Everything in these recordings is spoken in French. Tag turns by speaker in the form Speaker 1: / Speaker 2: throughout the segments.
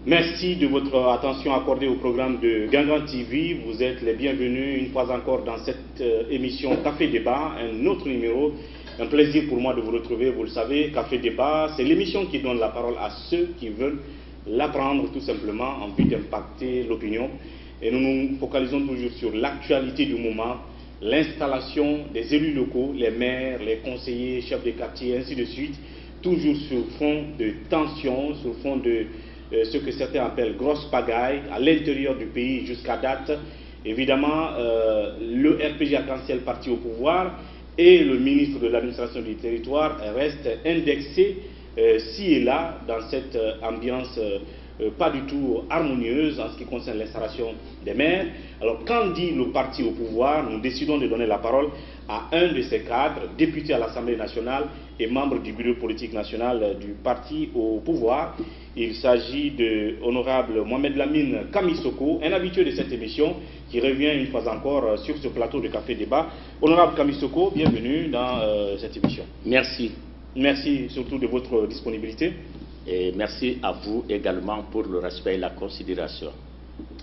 Speaker 1: Merci de votre attention accordée au programme de Gangan TV. Vous êtes les bienvenus une fois encore dans cette émission Café Débat, un autre numéro. Un plaisir pour moi de vous retrouver. Vous le savez, Café Débat, c'est l'émission qui donne la parole à ceux qui veulent l'apprendre tout simplement en vue d'impacter l'opinion. Et nous nous focalisons toujours sur l'actualité du moment, l'installation des élus locaux, les maires, les conseillers, chefs de quartier, ainsi de suite, toujours sur fond de tension, sur fond de ce que certains appellent grosse pagaille à l'intérieur du pays jusqu'à date. Évidemment, le RPG arc-en-ciel parti au pouvoir et le ministre de l'administration du territoire restent indexés ci et là dans cette ambiance pas du tout harmonieuse en ce qui concerne l'installation des maires. Alors quand dit le parti au pouvoir, nous décidons de donner la parole à un de ses cadres, député à l'Assemblée nationale et membre du bureau politique national du parti au pouvoir. Il s'agit de l'honorable Mohamed Lamine Kamisoko, un habitué de cette émission qui revient une fois encore sur ce plateau de Café Débat. Honorable Kamisoko, bienvenue dans cette émission.
Speaker 2: Merci.
Speaker 1: Merci surtout de votre disponibilité.
Speaker 2: Et merci à vous également pour le respect et la considération.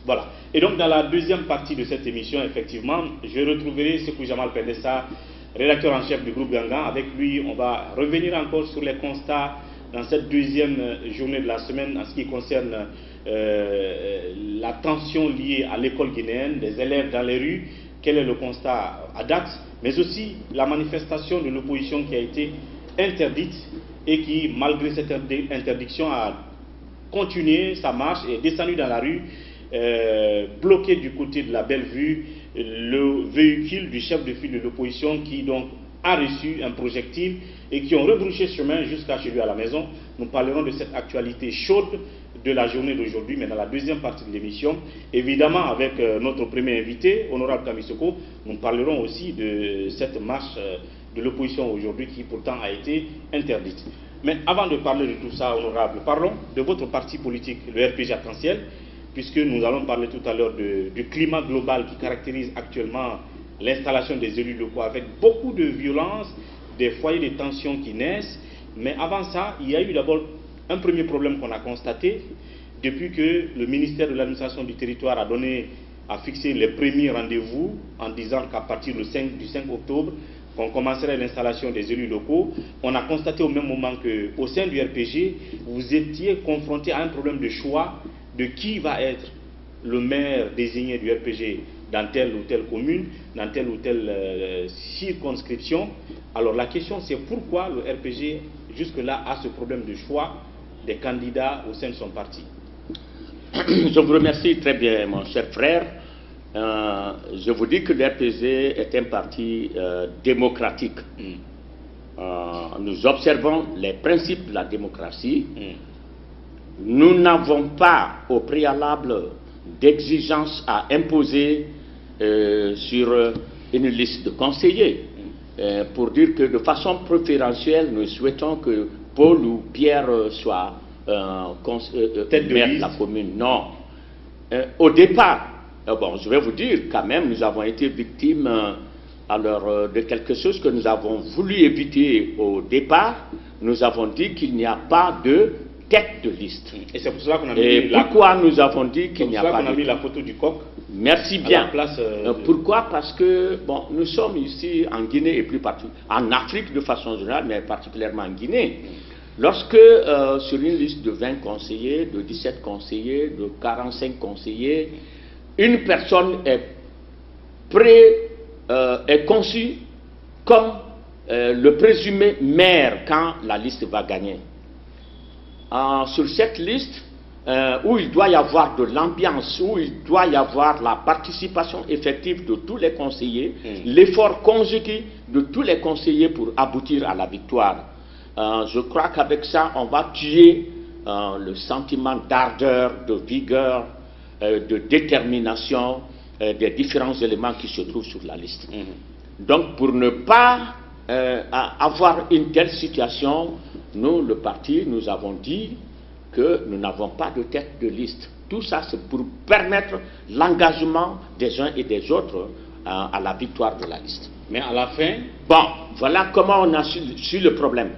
Speaker 1: Voilà. Et donc dans la deuxième partie de cette émission, effectivement, je retrouverai Sekou Jamal Pendessa, rédacteur en chef du groupe Gangan. Avec lui, on va revenir encore sur les constats dans cette deuxième journée de la semaine en ce qui concerne la tension liée à l'école guinéenne, des élèves dans les rues, quel est le constat à date, mais aussi la manifestation de l'opposition qui a été interdite et qui, malgré cette interdiction, a continué sa marche et est descendu dans la rue, bloqué du côté de la Belle-Vue le véhicule du chef de file de l'opposition qui donc a reçu un projectile et qui ont rebrouché chemin jusqu'à chez lui à la maison. Nous parlerons de cette actualité chaude de la journée d'aujourd'hui, mais dans la deuxième partie de l'émission, évidemment avec notre premier invité, honorable Kamisoko, nous parlerons aussi de cette marche de l'opposition aujourd'hui qui pourtant a été interdite. Mais avant de parler de tout ça, honorable, parlons de votre parti politique, le RPG Arc-en-ciel, puisque nous allons parler tout à l'heure du climat global qui caractérise actuellement l'installation des élus locaux avec beaucoup de violence, des foyers de tension qui naissent. Mais avant ça, il y a eu d'abord un premier problème qu'on a constaté depuis que le ministère de l'administration du territoire a fixé les premiers rendez-vous en disant qu'à partir du 5 octobre, qu'on commencerait l'installation des élus locaux. On a constaté au même moment qu'au sein du RPG, vous étiez confronté à un problème de choix de qui va être le maire désigné du RPG dans telle ou telle commune, dans telle ou telle circonscription. Alors la question c'est pourquoi le RPG jusque-là a ce problème de choix des candidats au sein de son parti.
Speaker 2: Je vous remercie très bien mon cher frère. Je vous dis que le RPG est un parti démocratique. Nous observons les principes de la démocratie. Nous n'avons pas au préalable d'exigence à imposer sur une liste de conseillers. Pour dire que de façon préférentielle, nous souhaitons que Paul ou Pierre soient tête de maire de la commune. Non. Au départ, bon, je vais vous dire quand même, nous avons été victimes de quelque chose que nous avons voulu éviter au départ. Nous avons dit qu'il n'y a pas de tête de liste.
Speaker 1: Et c'est pour cela qu'on a
Speaker 2: mis pourquoi nous avons dit qu'il n'y a pas de...
Speaker 1: mis la photo du coq.
Speaker 2: Merci bien.
Speaker 1: Place,
Speaker 2: pourquoi? Parce que bon, nous sommes ici en Guinée et plus particulièrement en Afrique de façon générale, mais particulièrement en Guinée. Lorsque sur une liste de 20 conseillers, de 17 conseillers, de 45 conseillers, une personne est conçue comme le présumé maire quand la liste va gagner. Sur cette liste, où il doit y avoir de l'ambiance, où il doit y avoir la participation effective de tous les conseillers, l'effort conjugué de tous les conseillers pour aboutir à la victoire. Je crois qu'avec ça, on va tuer le sentiment d'ardeur, de vigueur, de détermination des différents éléments qui se trouvent sur la liste. Donc, pour ne pas avoir une telle situation, nous, le parti, nous avons dit que nous n'avons pas de tête de liste. Tout ça, c'est pour permettre l'engagement des uns et des autres à la victoire de la liste.
Speaker 1: Mais à la fin...
Speaker 2: Bon, voilà comment on a su le problème.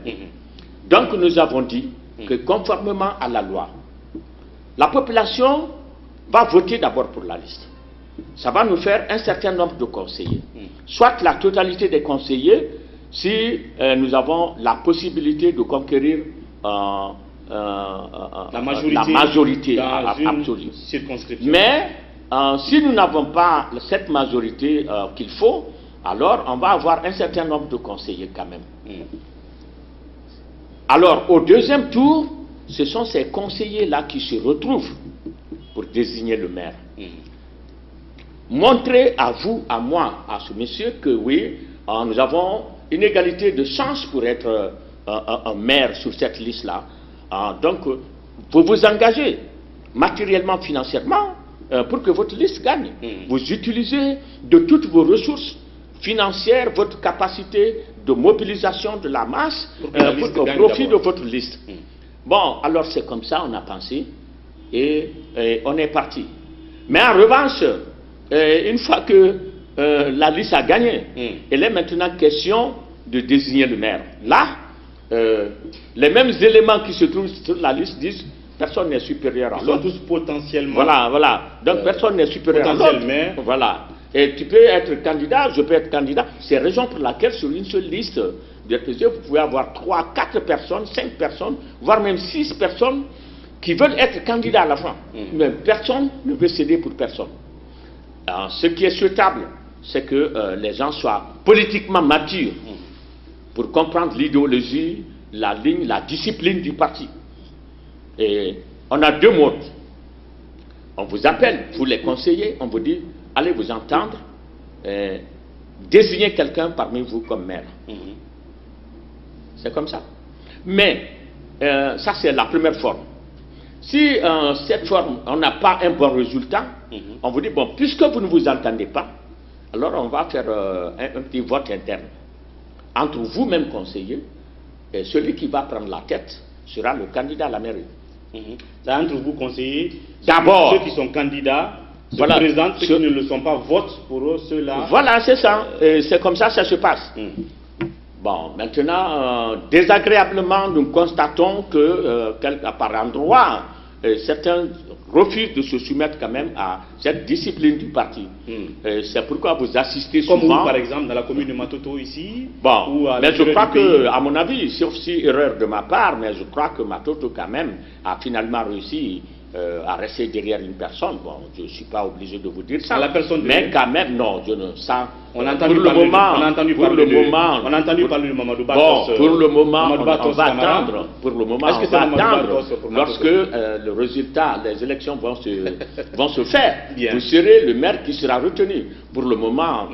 Speaker 2: Donc, nous avons dit que conformément à la loi, la population va voter d'abord pour la liste. Ça va nous faire un certain nombre de conseillers. Soit la totalité des conseillers, si nous avons la possibilité de conquérir la majorité absolue. Mais si nous n'avons pas cette majorité qu'il faut, alors on va avoir un certain nombre de conseillers quand même. Alors au deuxième tour, ce sont ces conseillers-là qui se retrouvent pour désigner le maire. Montrer à vous, à moi, à ce monsieur que oui, nous avons une égalité de chance pour être un maire sur cette liste-là. Donc, vous vous engagez matériellement, financièrement, pour que votre liste gagne. Vous utilisez de toutes vos ressources financières, votre capacité de mobilisation de la masse pour au profit de votre liste. Bon, alors c'est comme ça, on a pensé et on est parti. Mais en revanche, une fois que la liste a gagné, il est maintenant question de désigner le maire. Là, les mêmes éléments qui se trouvent sur la liste disent personne n'est supérieur à l'autre.
Speaker 1: Ils sont tous potentiellement.
Speaker 2: Voilà, voilà. Donc personne n'est supérieur à l'autre. Voilà. Et tu peux être candidat, je peux être candidat. C'est la raison pour laquelle sur une seule liste de RPG, vous pouvez avoir 3, 4 personnes, 5 personnes, voire même 6 personnes qui veulent être candidats à la fin. Mais personne ne veut céder pour personne. Alors, ce qui est souhaitable, c'est que les gens soient politiquement matures pour comprendre l'idéologie, la ligne, la discipline du parti. Et on a 2 modes. On vous appelle, vous les conseillers, on vous dit, allez vous entendre, désignez quelqu'un parmi vous comme maire. C'est comme ça. Mais, ça c'est la première forme. Si cette forme, on n'a pas un bon résultat, on vous dit, bon, puisque vous ne vous entendez pas, alors on va faire un petit vote interne. Entre vous-même conseillers, et celui qui va prendre la tête sera le candidat à la mairie.
Speaker 1: Entre vous conseillers,
Speaker 2: d'abord,
Speaker 1: ceux qui sont candidats se présentent, ceux qui ne le sont pas votent pour eux, ceux-là.
Speaker 2: Voilà, c'est ça. C'est comme ça que ça se passe. Bon, maintenant, désagréablement, nous constatons que, par endroit, certains refusent de se soumettre quand même à cette discipline du parti. C'est pourquoi vous assistez souvent...
Speaker 1: Comme vous, par exemple, dans la commune de Matoto, ici.
Speaker 2: Bon, mais je crois que, à mon avis, sauf si erreur de ma part, mais je crois que Matoto, quand même, a finalement réussi à rester derrière une personne. Bon, je ne suis pas obligé de vous dire ça.
Speaker 1: La personne
Speaker 2: mais quand même, non, je ne... Ça,
Speaker 1: on a entendu parler de Mamadou Batos.
Speaker 2: Bon, pour le moment, on va attendre. Pour le moment, on va attendre. Lorsque le résultat, les élections vont se faire, vous serez le maire qui sera retenu. Pour le moment,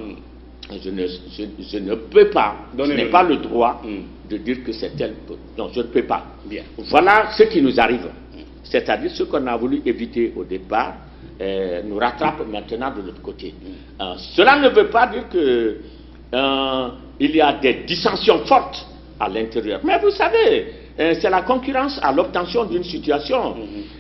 Speaker 2: je ne peux pas, je n'ai pas le droit de dire que c'est tel. Non, je ne peux pas. Voilà ce qui nous arrive. C'est-à-dire ce qu'on a voulu éviter au départ, nous rattrape maintenant de l'autre côté. Cela ne veut pas dire que il y a des dissensions fortes à l'intérieur. Mais vous savez, c'est la concurrence à l'obtention d'une situation.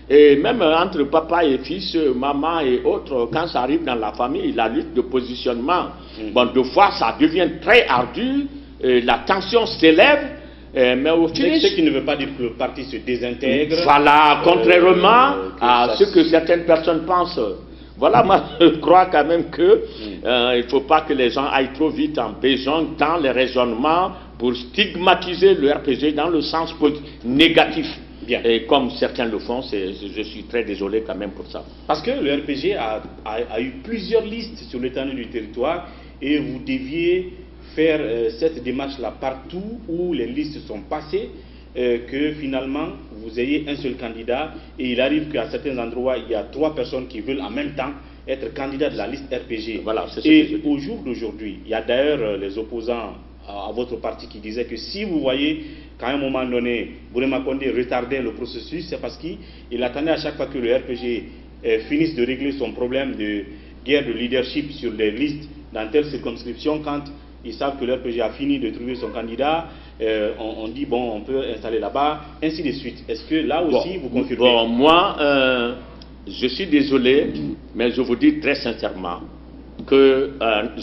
Speaker 2: Et même entre papa et fils, maman et autres, quand ça arrive dans la famille, la lutte de positionnement, bon, deux fois ça devient très ardu, la tension s'élève. Mais au finish,
Speaker 1: ce qui ne veut pas dire que le parti se désintègre.
Speaker 2: Voilà, contrairement à ce que certaines personnes pensent. Voilà, moi je crois quand même que il ne faut pas que les gens aillent trop vite en besoin dans les raisonnements pour stigmatiser le RPG dans le sens négatif. Et comme certains le font, je suis très désolé quand même pour ça.
Speaker 1: Parce que le RPG a eu plusieurs listes sur l'étendue du territoire et vous deviez faire cette démarche-là partout où les listes sont passées, que finalement vous ayez un seul candidat et il arrive qu'à certains endroits il y a 3 personnes qui veulent en même temps être candidats de la liste RPG.
Speaker 2: Voilà,
Speaker 1: et au jour d'aujourd'hui, il y a d'ailleurs les opposants à votre parti qui disaient que si vous voyez qu'à un moment donné, Bourema Condé retardait le processus, c'est parce qu'il attendait à chaque fois que le RPG finisse de régler son problème de guerre de leadership sur les listes dans telle circonscription. Quand ils savent que l'RPG a fini de trouver son candidat, on dit bon, on peut installer là-bas, ainsi de suite. Est-ce que là aussi vous confirmez?
Speaker 2: Bon, moi, je suis désolé, mais je vous dis très sincèrement que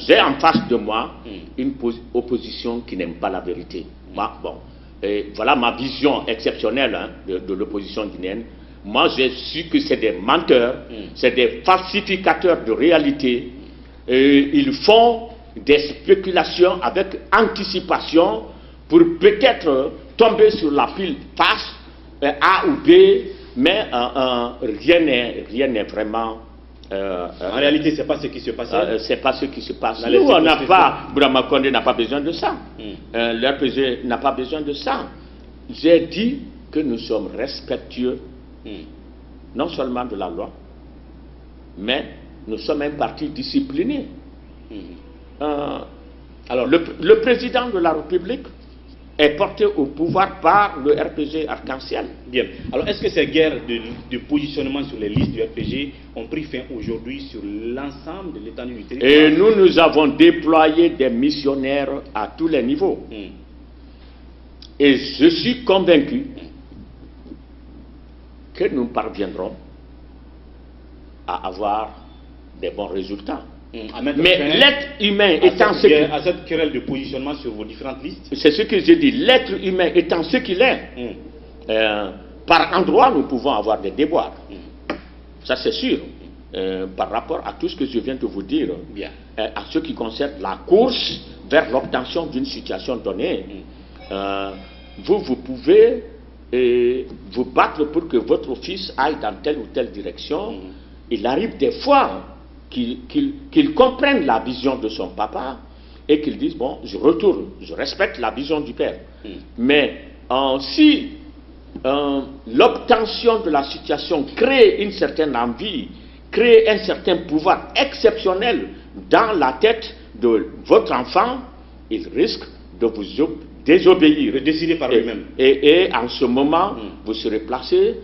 Speaker 2: j'ai en face de moi une opposition qui n'aime pas la vérité. Moi, bon, et voilà ma vision exceptionnelle de l'opposition guinéenne. Moi, j'ai su que c'est des menteurs, c'est des falsificateurs de réalité. Ils font des spéculations avec anticipation pour peut-être tomber sur la pile face A ou B, mais rien n'est vraiment...
Speaker 1: en réalité, c'est pas ce qui se passe.
Speaker 2: C'est pas ce qui se passe. Nous, on n'a pas... Bourama Condé n'a pas besoin de ça. Le RPG n'a pas besoin de ça. J'ai dit que nous sommes respectueux, non seulement de la loi, mais nous sommes un parti discipliné. Alors, le président de la République est porté au pouvoir par le RPG Arc-en-Ciel.
Speaker 1: Bien. Alors, est-ce que ces guerres de positionnement sur les listes du RPG ont pris fin aujourd'hui sur l'ensemble de l'étendue du territoire?
Speaker 2: Et nous avons déployé des missionnaires à tous les niveaux. Et je suis convaincu que nous parviendrons à avoir des bons résultats. Mais l'être humain étant ce qu'il est,
Speaker 1: à cette querelle de positionnement sur vos différentes listes,
Speaker 2: c'est ce que j'ai dit, l'être humain étant ce qu'il est, par endroits nous pouvons avoir des déboires. Ça c'est sûr. Par rapport à tout ce que je viens de vous dire, à ce qui concerne la course vers l'obtention d'une situation donnée, vous pouvez vous battre pour que votre fils aille dans telle ou telle direction. Il arrive des fois qu'il comprenne la vision de son papa et qu'il dise, bon, je retourne, je respecte la vision du père. Mais si l'obtention de la situation crée une certaine envie, crée un certain pouvoir exceptionnel dans la tête de votre enfant, il risque de vous désobéir.
Speaker 1: De décider par lui-même.
Speaker 2: Et en ce moment, vous serez placé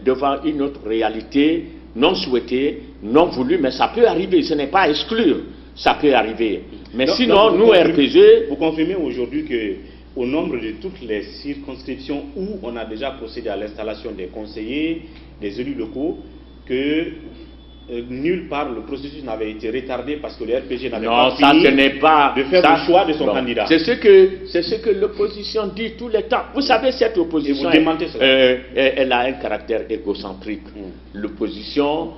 Speaker 2: devant une autre réalité non souhaitée, non voulue, mais ça peut arriver, ce n'est pas à exclure, ça peut arriver. Mais donc, sinon, nous, RPG...
Speaker 1: Vous confirmez aujourd'hui qu'au nombre de toutes les circonscriptions où on a déjà procédé à l'installation des conseillers, des élus locaux, que nulle part le processus n'avait été retardé parce que le RPG n'avait pas fini de faire le choix de son candidat.
Speaker 2: C'est ce que l'opposition dit tout le temps. Vous savez, cette opposition, elle a un caractère égocentrique. L'opposition,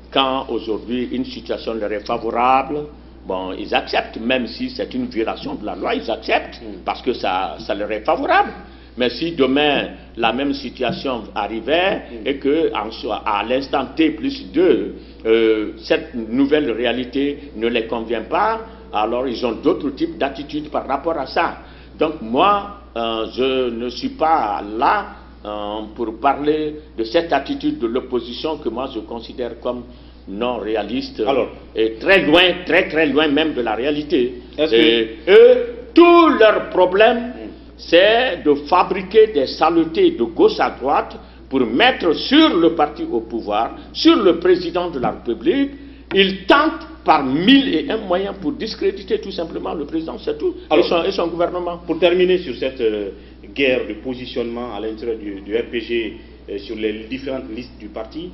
Speaker 2: quand aujourd'hui une situation leur est favorable, bon, ils acceptent, même si c'est une violation de la loi, ils acceptent parce que ça leur est favorable. Mais si demain la même situation arrivait et que à l'instant T plus 2, cette nouvelle réalité ne les convient pas, alors ils ont d'autres types d'attitudes par rapport à ça. Donc moi, je ne suis pas là pour parler de cette attitude de l'opposition que moi je considère comme non réaliste, et très loin même de la réalité. Et eux, tous leurs problèmes, c'est de fabriquer des saletés de gauche à droite pour mettre sur le parti au pouvoir, sur le président de la République. Ils tentent par 1001 moyens pour discréditer tout simplement le président, c'est tout, et son gouvernement.
Speaker 1: Pour terminer sur cette guerre de positionnement à l'intérieur du RPG sur les différentes listes du parti,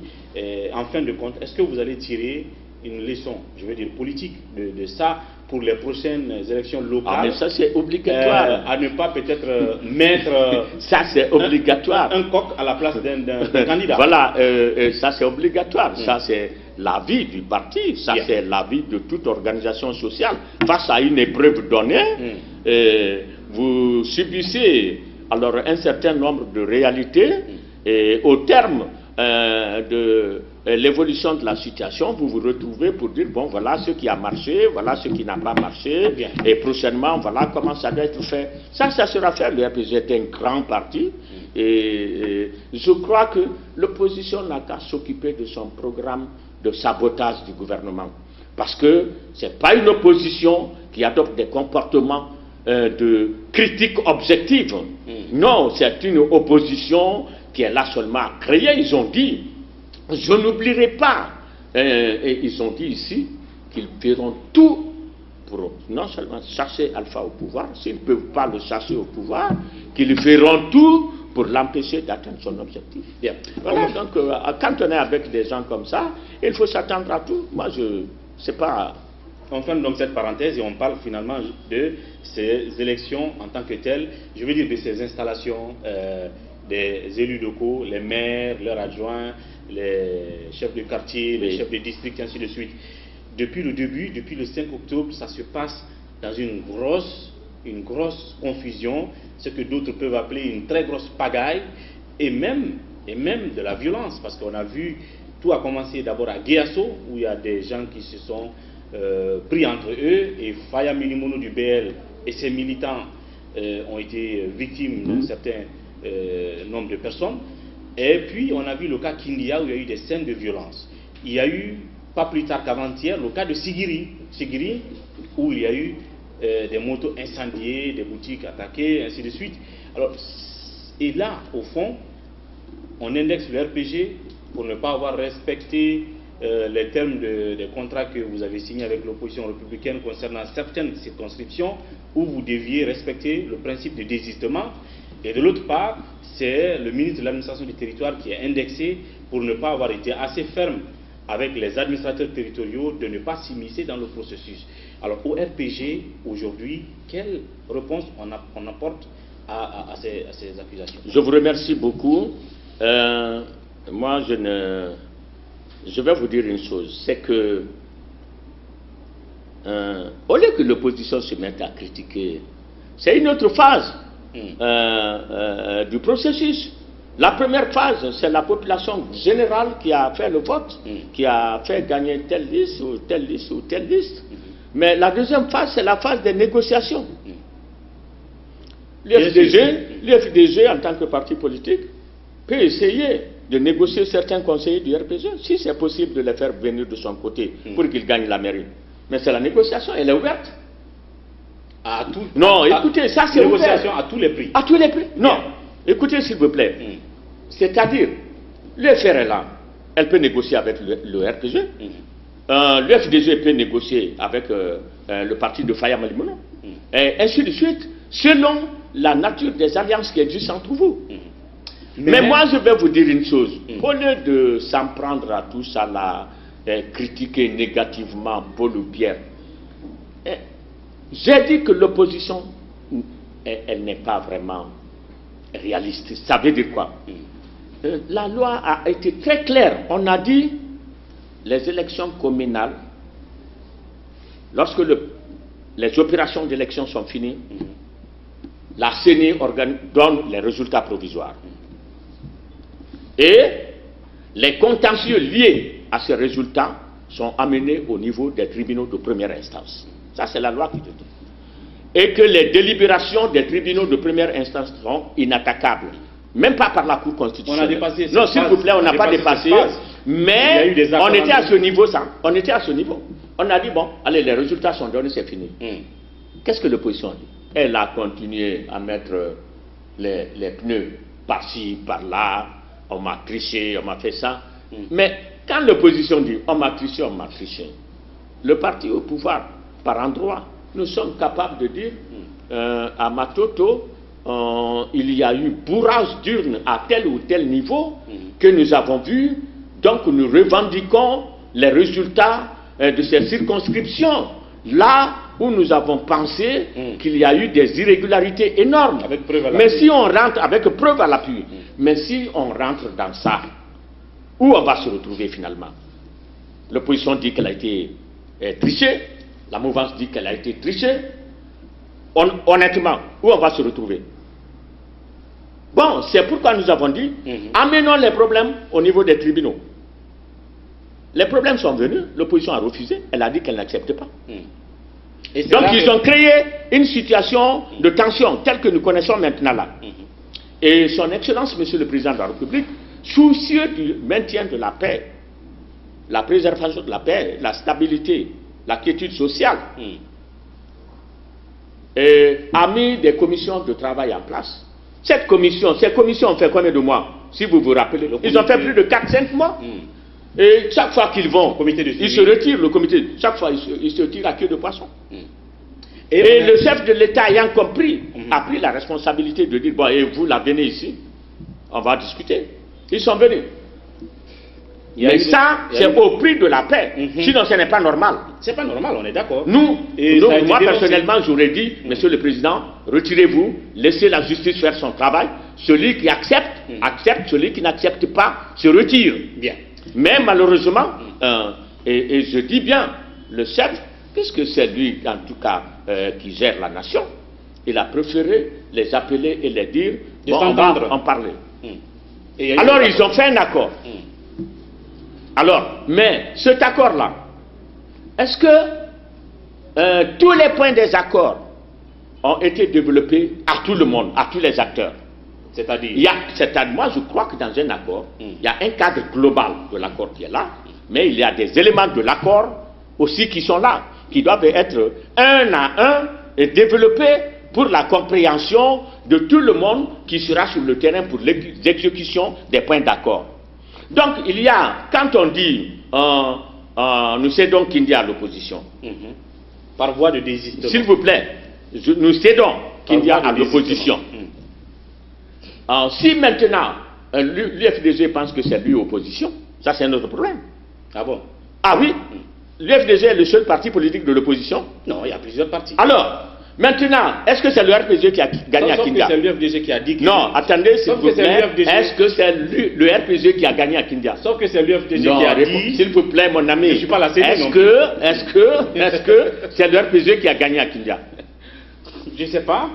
Speaker 1: en fin de compte, est-ce que vous allez tirer une leçon, je veux dire politique, de ça pour les prochaines élections locales?
Speaker 2: Ah, mais ça c'est obligatoire.
Speaker 1: À ne pas peut-être mettre
Speaker 2: ça c'est obligatoire.
Speaker 1: Un coq à la place d'un candidat.
Speaker 2: Voilà, ça c'est obligatoire. Ça c'est l'avis du parti, ça c'est l'avis de toute organisation sociale. Face à une épreuve donnée, vous subissez alors un certain nombre de réalités et au terme de l'évolution de la situation, vous vous retrouvez pour dire, bon, voilà ce qui a marché, voilà ce qui n'a pas marché, et prochainement, voilà comment ça doit être fait. Ça sera fait. Le RPG est un grand parti, et je crois que l'opposition n'a qu'à s'occuper de son programme de sabotage du gouvernement. Parce que ce n'est pas une opposition qui adopte des comportements de critique objective. Non, c'est une opposition qui est là seulement à créer. Ils ont dit, je n'oublierai pas, et ils ont dit ici qu'ils feront tout pour non seulement chasser Alpha au pouvoir, s'ils ne peuvent pas le chasser au pouvoir, qu'ils feront tout pour l'empêcher d'atteindre son objectif. Voilà, donc quand on est avec des gens comme ça, il faut s'attendre à tout. Moi, je ne sais pas...
Speaker 1: On ferme donc cette parenthèse et on parle finalement de ces élections en tant que telles, je veux dire de ces installations des élus locaux, les maires, leurs adjoints, les chefs de quartier, les chefs de district, ainsi de suite. Depuis le début, depuis le 5 octobre, ça se passe dans une grosse confusion, ce que d'autres peuvent appeler une très grosse pagaille, et même de la violence, parce qu'on a vu, tout a commencé d'abord à Guéasso, où il y a des gens qui se sont pris entre eux, et Faya Milimono du BL et ses militants ont été victimes d'un certain nombre de personnes. Et puis on a vu le cas Kindia, où il y a eu des scènes de violence. Il y a eu, pas plus tard qu'avant-hier, le cas de Sigiri, où il y a eu des motos incendiées, des boutiques attaquées, ainsi de suite. Alors, et là, au fond, on indexe le RPG pour ne pas avoir respecté les termes des contrats que vous avez signés avec l'opposition républicaine concernant certaines circonscriptions où vous deviez respecter le principe de désistement. Et de l'autre part, c'est le ministre de l'administration du territoire qui est indexé pour ne pas avoir été assez ferme avec les administrateurs territoriaux de ne pas s'immiscer dans le processus. Alors au RPG, aujourd'hui, quelle réponse on apporte à ces accusations?
Speaker 2: Je vous remercie beaucoup. Moi, je vais vous dire une chose, c'est que au lieu que l'opposition se mette à critiquer, c'est une autre phase du processus. La première phase, c'est la population générale qui a fait le vote, qui a fait gagner telle liste ou telle liste ou telle liste. Mais la deuxième phase, c'est la phase des négociations. L'UFDG, en tant que parti politique, peut essayer de négocier certains conseillers du RPG, si c'est possible de les faire venir de son côté pour qu'ils gagnent la mairie. Mais c'est la négociation, elle est ouverte. Écoutez, ça c'est ouvert.
Speaker 1: Négociation à tous les prix.
Speaker 2: À tous les prix. Non, écoutez s'il vous plaît. C'est-à-dire, l'UFRLA, elle peut négocier avec le RPG. L'UFDG peut négocier avec le parti de Faya Milimono. Et ainsi de suite, selon la nature des alliances qui existent entre vous. Mais moi, je vais vous dire une chose. Au lieu de s'en prendre à tout ça, là, critiquer négativement Paul ou Pierre, j'ai dit que l'opposition, elle n'est pas vraiment réaliste. Ça veut dire quoi? La loi a été très claire. On a dit les élections communales, lorsque les opérations d'élection sont finies, la CENI donne les résultats provisoires. Et les contentieux liés à ces résultats sont amenés au niveau des tribunaux de première instance. Ça, c'est la loi qui le dit. Et que les délibérations des tribunaux de première instance sont inattaquables. Même pas par la Cour constitutionnelle.
Speaker 1: On a dépassé
Speaker 2: non, s'il vous plaît, on n'a pas dépassé. Mais on était à ce niveau, ça. On était à ce niveau. On a dit, bon, allez, les résultats sont donnés, c'est fini. Qu'est-ce que l'opposition dit? Elle a continué à mettre les pneus par-ci, par-là. On m'a triché, on m'a fait ça. Mais quand l'opposition dit, on m'a triché, le parti au pouvoir, par endroit, nous sommes capables de dire, à Matoto, il y a eu bourrage d'urnes à tel ou tel niveau que nous avons vu, donc nous revendiquons les résultats de ces circonscriptions, là où nous avons pensé qu'il y a eu des irrégularités énormes.
Speaker 1: Avec preuve à l'appui.
Speaker 2: Mais si on rentre, avec preuve à l'appui, mais si on rentre dans ça, où on va se retrouver finalement? L'opposition dit qu'elle a été trichée, la mouvance dit qu'elle a été trichée. Honnêtement, où on va se retrouver? Bon, c'est pourquoi nous avons dit, amenons les problèmes au niveau des tribunaux. Les problèmes sont venus, l'opposition a refusé, elle a dit qu'elle n'accepte pas. Donc ils ont créé une situation de tension telle que nous connaissons maintenant là. Et son Excellence, Monsieur le Président de la République, soucieux du maintien de la paix, la préservation de la paix, la stabilité, la quiétude sociale, et a mis des commissions de travail en place. Ces commissions ont fait combien de mois? Si vous vous rappelez, ils ont fait plus de 4-5 mois. Et chaque fois qu'ils vont, ils se retirent, le comité, chaque fois ils se tirent à queue de poisson. Et le chef de l'État ayant compris, a pris la responsabilité de dire, bon, et vous là, venez ici, on va discuter. Ils sont venus. Mais ça, c'est au prix de la paix. Sinon, ce n'est pas normal.
Speaker 1: C'est pas normal, on est d'accord.
Speaker 2: Moi personnellement, j'aurais dit, Monsieur le Président, retirez-vous, laissez la justice faire son travail. celui qui accepte, accepte, celui qui n'accepte pas se retire.
Speaker 1: Bien.
Speaker 2: Mais malheureusement, et je dis bien, le chef, puisque c'est lui en tout cas qui gère la nation, il a préféré les appeler et les dire, bon, on va en parler. Alors ils ont fait un accord. Alors, mais cet accord-là, est-ce que tous les points des accords ont été développés à tout le monde, à tous les acteurs? C'est-à-dire, moi je crois que dans un accord, il y a un cadre global de l'accord qui est là, mais il y a des éléments de l'accord aussi qui sont là, qui doivent être un à un et développés pour la compréhension de tout le monde qui sera sur le terrain pour l'exécution des points d'accord. Donc il y a, quand on dit nous cédons Kindia à l'opposition,
Speaker 1: par voie de désistement.
Speaker 2: S'il vous plaît, nous cédons Kindia à l'opposition. Si maintenant l'UFDG pense que c'est lui opposition, ça c'est un autre problème.
Speaker 1: Ah bon?
Speaker 2: Ah oui, l'UFDG est le seul parti politique de l'opposition?
Speaker 1: Non, il y a plusieurs partis.
Speaker 2: Alors, maintenant, est-ce que c'est le RPG qui a gagné à Kindia?
Speaker 1: C'est le RPG qui a dit que...
Speaker 2: Non, attendez, s'il vous plaît, est-ce que c'est le RPG qui a gagné à Kindia?
Speaker 1: Sauf que c'est le RPG qui a dit...
Speaker 2: S'il vous plaît, mon ami,
Speaker 1: je suis pas la
Speaker 2: est-ce que c'est le RPG qui a gagné à Kindia?
Speaker 1: Je ne sais pas.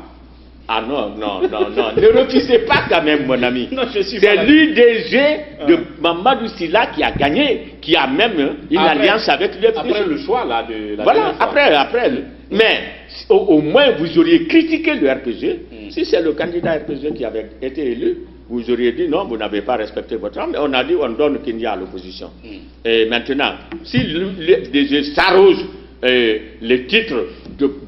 Speaker 2: Ah non, non, non, non, ne refusez pas quand même, mon ami. C'est l'UDG de Mamadou Sylla qui a gagné, qui a même une alliance avec l'UFDG.
Speaker 1: Après le choix là de la...
Speaker 2: Voilà, après. Mais au moins vous auriez critiqué le RPG. Si c'est le candidat RPG qui avait été élu, vous auriez dit non, vous n'avez pas respecté votre âme. On a dit on donne Kindia à l'opposition. Et maintenant, si l'UFDG s'arrose les titres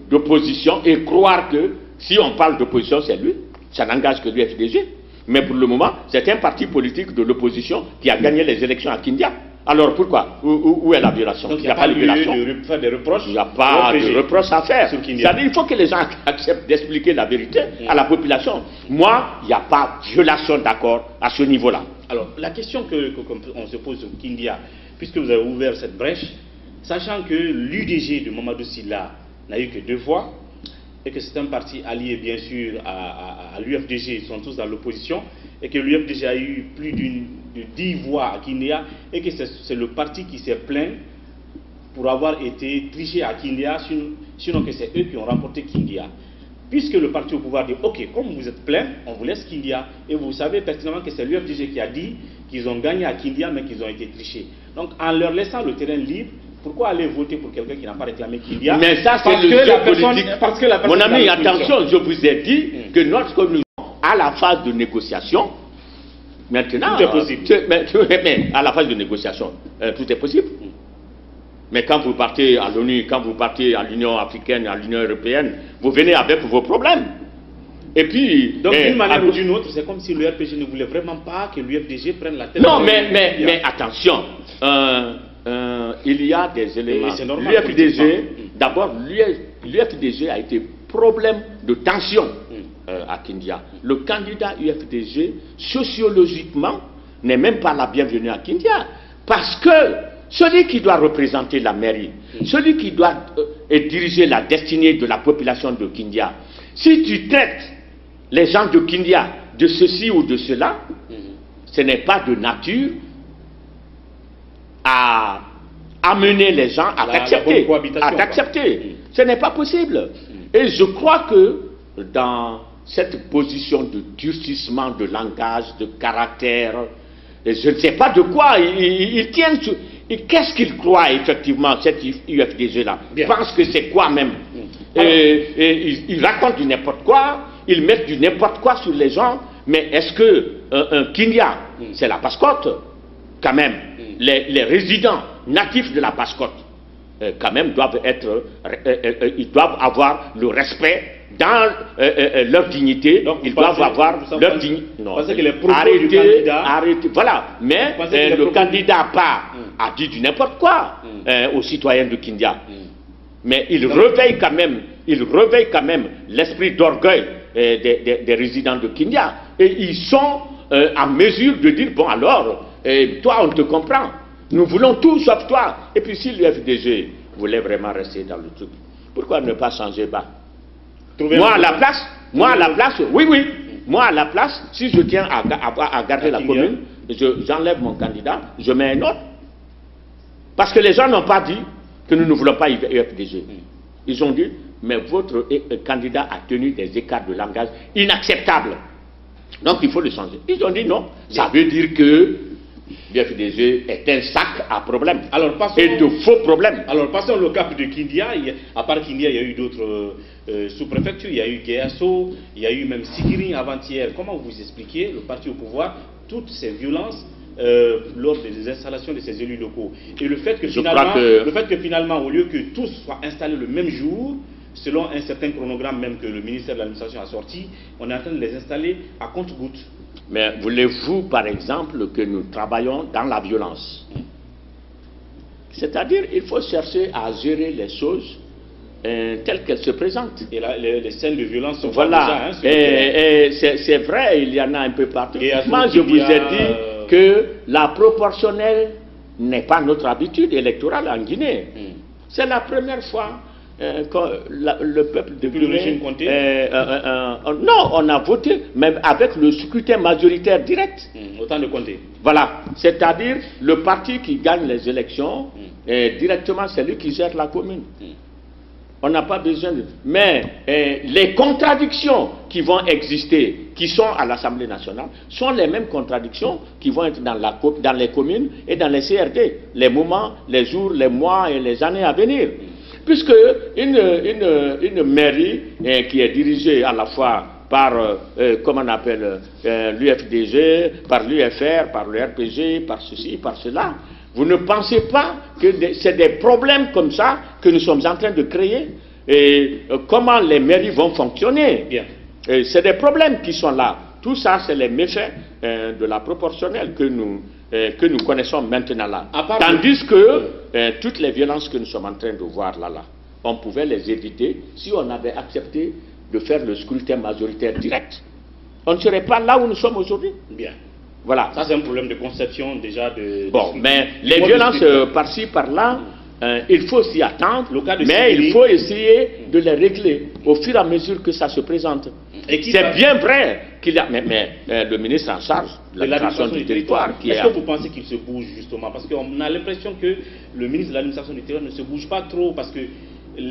Speaker 2: d'opposition et croire que si on parle d'opposition, c'est lui, ça n'engage que l'UFDG. Mais pour le moment, c'est un parti politique de l'opposition qui a gagné les élections à Kindia. Alors pourquoi? Où est la violation?
Speaker 1: Donc il n'y a pas de violation. Faire des reproches.
Speaker 2: Il n'y a pas de reproches à faire. C'est-à-dire il faut que les gens acceptent d'expliquer la vérité à la population. Moi, il n'y a pas de violation d'accord à ce niveau-là.
Speaker 1: Alors la question qu'on se pose sur Kindia, puisque vous avez ouvert cette brèche, sachant que l'UDG de Mamadou Sylla n'a eu que 2 voix, et que c'est un parti allié bien sûr à l'UFDG, ils sont tous dans l'opposition, et que l'UFDG a eu plus de 10 voix à Kindia, et que c'est le parti qui s'est plaint pour avoir été triché à Kindia, sinon que c'est eux qui ont remporté Kindia. Puisque le parti au pouvoir dit, ok, comme vous êtes plein, on vous laisse Kindia, et vous savez pertinemment que c'est l'UFDG qui a dit qu'ils ont gagné à Kindia, mais qu'ils ont été trichés. Donc en leur laissant le terrain libre, pourquoi aller voter pour quelqu'un qui n'a pas réclamé Kindia?
Speaker 2: Mais ça, c'est le jeu politique. Mon ami, attention, je vous ai dit que lorsque nous sommes à la phase de négociation, maintenant,
Speaker 1: tout est possible.
Speaker 2: Mais à la phase de négociation, tout est possible. Mais quand vous partez à l'ONU, quand vous partez à l'Union africaine, à l'Union européenne, vous venez avec vos problèmes. Et puis...
Speaker 1: Donc d'une manière ou d'une autre, c'est comme si le RPG ne voulait vraiment pas que l'UFDG prenne la tête.
Speaker 2: Non, mais attention. Il y a des éléments. L'UFDG, d'abord, l'UFDG a été problème de tension à Kindia. Le candidat UFDG, sociologiquement, n'est même pas la bienvenue à Kindia. Parce que celui qui doit représenter la mairie, celui qui doit diriger la destinée de la population de Kindia, si tu traites les gens de Kindia de ceci ou de cela, ce n'est pas de nature à amener les gens à t'accepter. Ce n'est pas possible. Et je crois que dans cette position de durcissement de langage, de caractère, et je ne sais pas de quoi, il tient... Qu'est-ce qu'il croit effectivement, cet UFDG-là? Il pense que c'est quoi même? Il raconte du n'importe quoi, il met du n'importe quoi sur les gens, mais est-ce que un Kindia, c'est la Passe-Côte? Quand même, les résidents natifs de la Passe-Côte, quand même, ils doivent avoir le respect dans leur dignité. Donc, ils doivent avoir leur dignité. Non, arrêtez, voilà. Mais le candidat a dit du n'importe quoi aux citoyens de Kindia. Mais il réveille quand même l'esprit d'orgueil des résidents de Kindia. Et ils sont en mesure de dire, bon alors, toi on te comprend. Nous voulons tout sauf toi. Et puis si l'UFDG voulait vraiment rester dans le truc, pourquoi ne pas changer bas? Moi à la place, oui, moi à la place, si je tiens à garder la commune, j'enlève mon candidat, je mets un autre. Parce que les gens n'ont pas dit que nous ne voulons pas UFDG. Ils ont dit, mais votre candidat a tenu des écarts de langage inacceptables. Donc il faut le changer. Ils ont dit non. Ça veut dire que l'UFDG est un sac à problèmes.
Speaker 1: Alors, passons,
Speaker 2: et de faux problèmes.
Speaker 1: Alors passons au cap de Kindia. À part Kindia, il y a eu d'autres sous-préfectures. Il y a eu Guéasso, il y a eu même Sigiri avant-hier. Comment vous expliquez, le parti au pouvoir, toutes ces violences lors des installations de ces élus locaux? Et le fait que finalement, au lieu que tous soient installés le même jour, selon un certain chronogramme même que le ministère de l'administration a sorti, on est en train de les installer à compte-gouttes.
Speaker 2: Mais voulez-vous, par exemple, que nous travaillons dans la violence? C'est-à-dire, il faut chercher à gérer les choses telles qu'elles se présentent.
Speaker 1: Et là, les scènes de violence sont
Speaker 2: voilà.
Speaker 1: Déjà, hein,
Speaker 2: c'est vrai, il y en a un peu partout. Moi, je vous ai dit que la proportionnelle n'est pas notre habitude électorale en Guinée. C'est la première fois quand le peuple de Guinée... non, on a voté, même avec le scrutin majoritaire direct.
Speaker 1: Autant de compter.
Speaker 2: Voilà, c'est-à-dire le parti qui gagne les élections, directement c'est lui qui gère la commune. On n'a pas besoin de... Mais les contradictions qui vont exister, qui sont à l'Assemblée nationale, sont les mêmes contradictions qui vont être dans les communes et dans les CRD, les moments, les jours, les mois et les années à venir. Puisque une mairie qui est dirigée à la fois par, comment on appelle, l'UFDG, par l'UFR, par le RPG, par ceci, par cela, vous ne pensez pas que c'est des problèmes comme ça que nous sommes en train de créer? Et comment les mairies vont fonctionner? C'est des problèmes qui sont là. Tout ça, c'est les méfaits de la proportionnelle que nous connaissons maintenant là. Tandis que toutes les violences que nous sommes en train de voir là, on pouvait les éviter si on avait accepté de faire le scrutin majoritaire direct. On ne serait pas là où nous sommes aujourd'hui.
Speaker 1: Bien.
Speaker 2: Voilà.
Speaker 1: Ça, c'est un problème de conception déjà de...
Speaker 2: Bon, mais les violences par-ci, par-là, il faut s'y attendre, mais il faut essayer de les régler au fur et à mesure que ça se présente. C'est bien vrai qu'il y a... Mais le ministre en charge de l'administration du territoire...
Speaker 1: Est-ce que vous pensez qu'il se bouge justement? Parce qu'on a l'impression que le ministre de l'administration du territoire ne se bouge pas trop parce que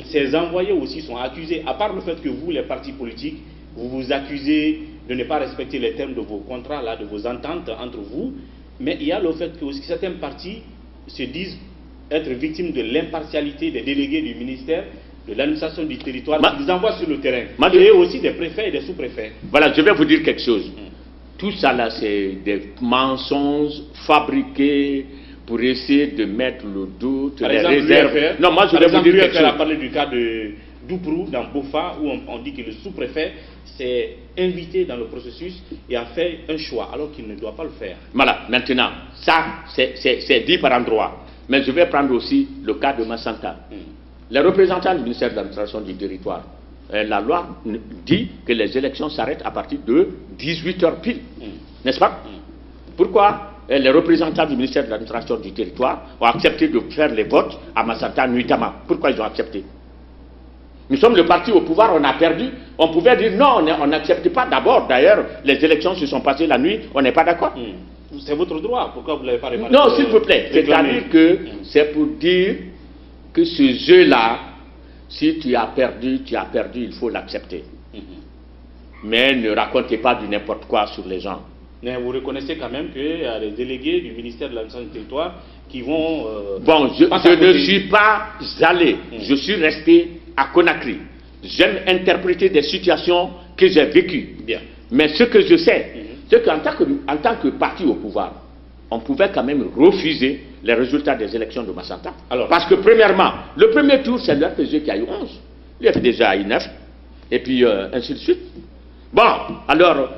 Speaker 1: ses envoyés aussi sont accusés, à part le fait que vous, les partis politiques, vous vous accusez de ne pas respecter les termes de vos contrats, là, de vos ententes entre vous, mais il y a le fait que aussi certains partis se disent être victimes de l'impartialité des délégués du ministère de l'administration du territoire qu'ils envoient sur le terrain, et aussi des préfets et des sous-préfets.
Speaker 2: Voilà, je vais vous dire quelque chose. Tout ça là, c'est des mensonges fabriqués pour essayer de mettre le doute, les réserves. Non, moi je vais vous dire quelque chose.
Speaker 1: On a parlé du cas de Douprou dans Bofa, où on dit que le sous-préfet s'est invité dans le processus et a fait un choix, alors qu'il ne doit pas le faire.
Speaker 2: Voilà, maintenant, ça, c'est dit par endroit. Mais je vais prendre aussi le cas de Massanta. Les représentants du ministère de l'administration du territoire, la loi dit que les élections s'arrêtent à partir de 18h pile. N'est-ce pas? Pourquoi les représentants du ministère de l'administration du territoire ont accepté de faire les votes à Massanta nuitamment? Pourquoi ils ont accepté? Nous sommes le parti au pouvoir, on a perdu. On pouvait dire non, on n'accepte pas. D'abord, d'ailleurs, les élections se sont passées la nuit, on n'est pas d'accord.
Speaker 1: C'est votre droit, pourquoi vous ne l'avez pas réparé?
Speaker 2: Non, s'il vous plaît. C'est-à-dire que c'est pour dire que ce jeu-là, si tu as perdu, il faut l'accepter. Mais ne racontez pas du n'importe quoi sur les gens.
Speaker 1: Mais vous reconnaissez quand même qu'il y a des délégués du ministère de l'administration du territoire qui vont...
Speaker 2: bon, je ne suis pas allé, je suis resté à Conakry. J'aime interpréter des situations que j'ai vécues.
Speaker 1: Bien.
Speaker 2: Mais ce que je sais, c'est qu'en tant que parti au pouvoir, on pouvait quand même refuser les résultats des élections de Massanta. Parce que premièrement, le premier tour, c'est l'UFDG qui a eu 11. L'UFDG a eu 9. Et puis ainsi de suite. Bon, alors,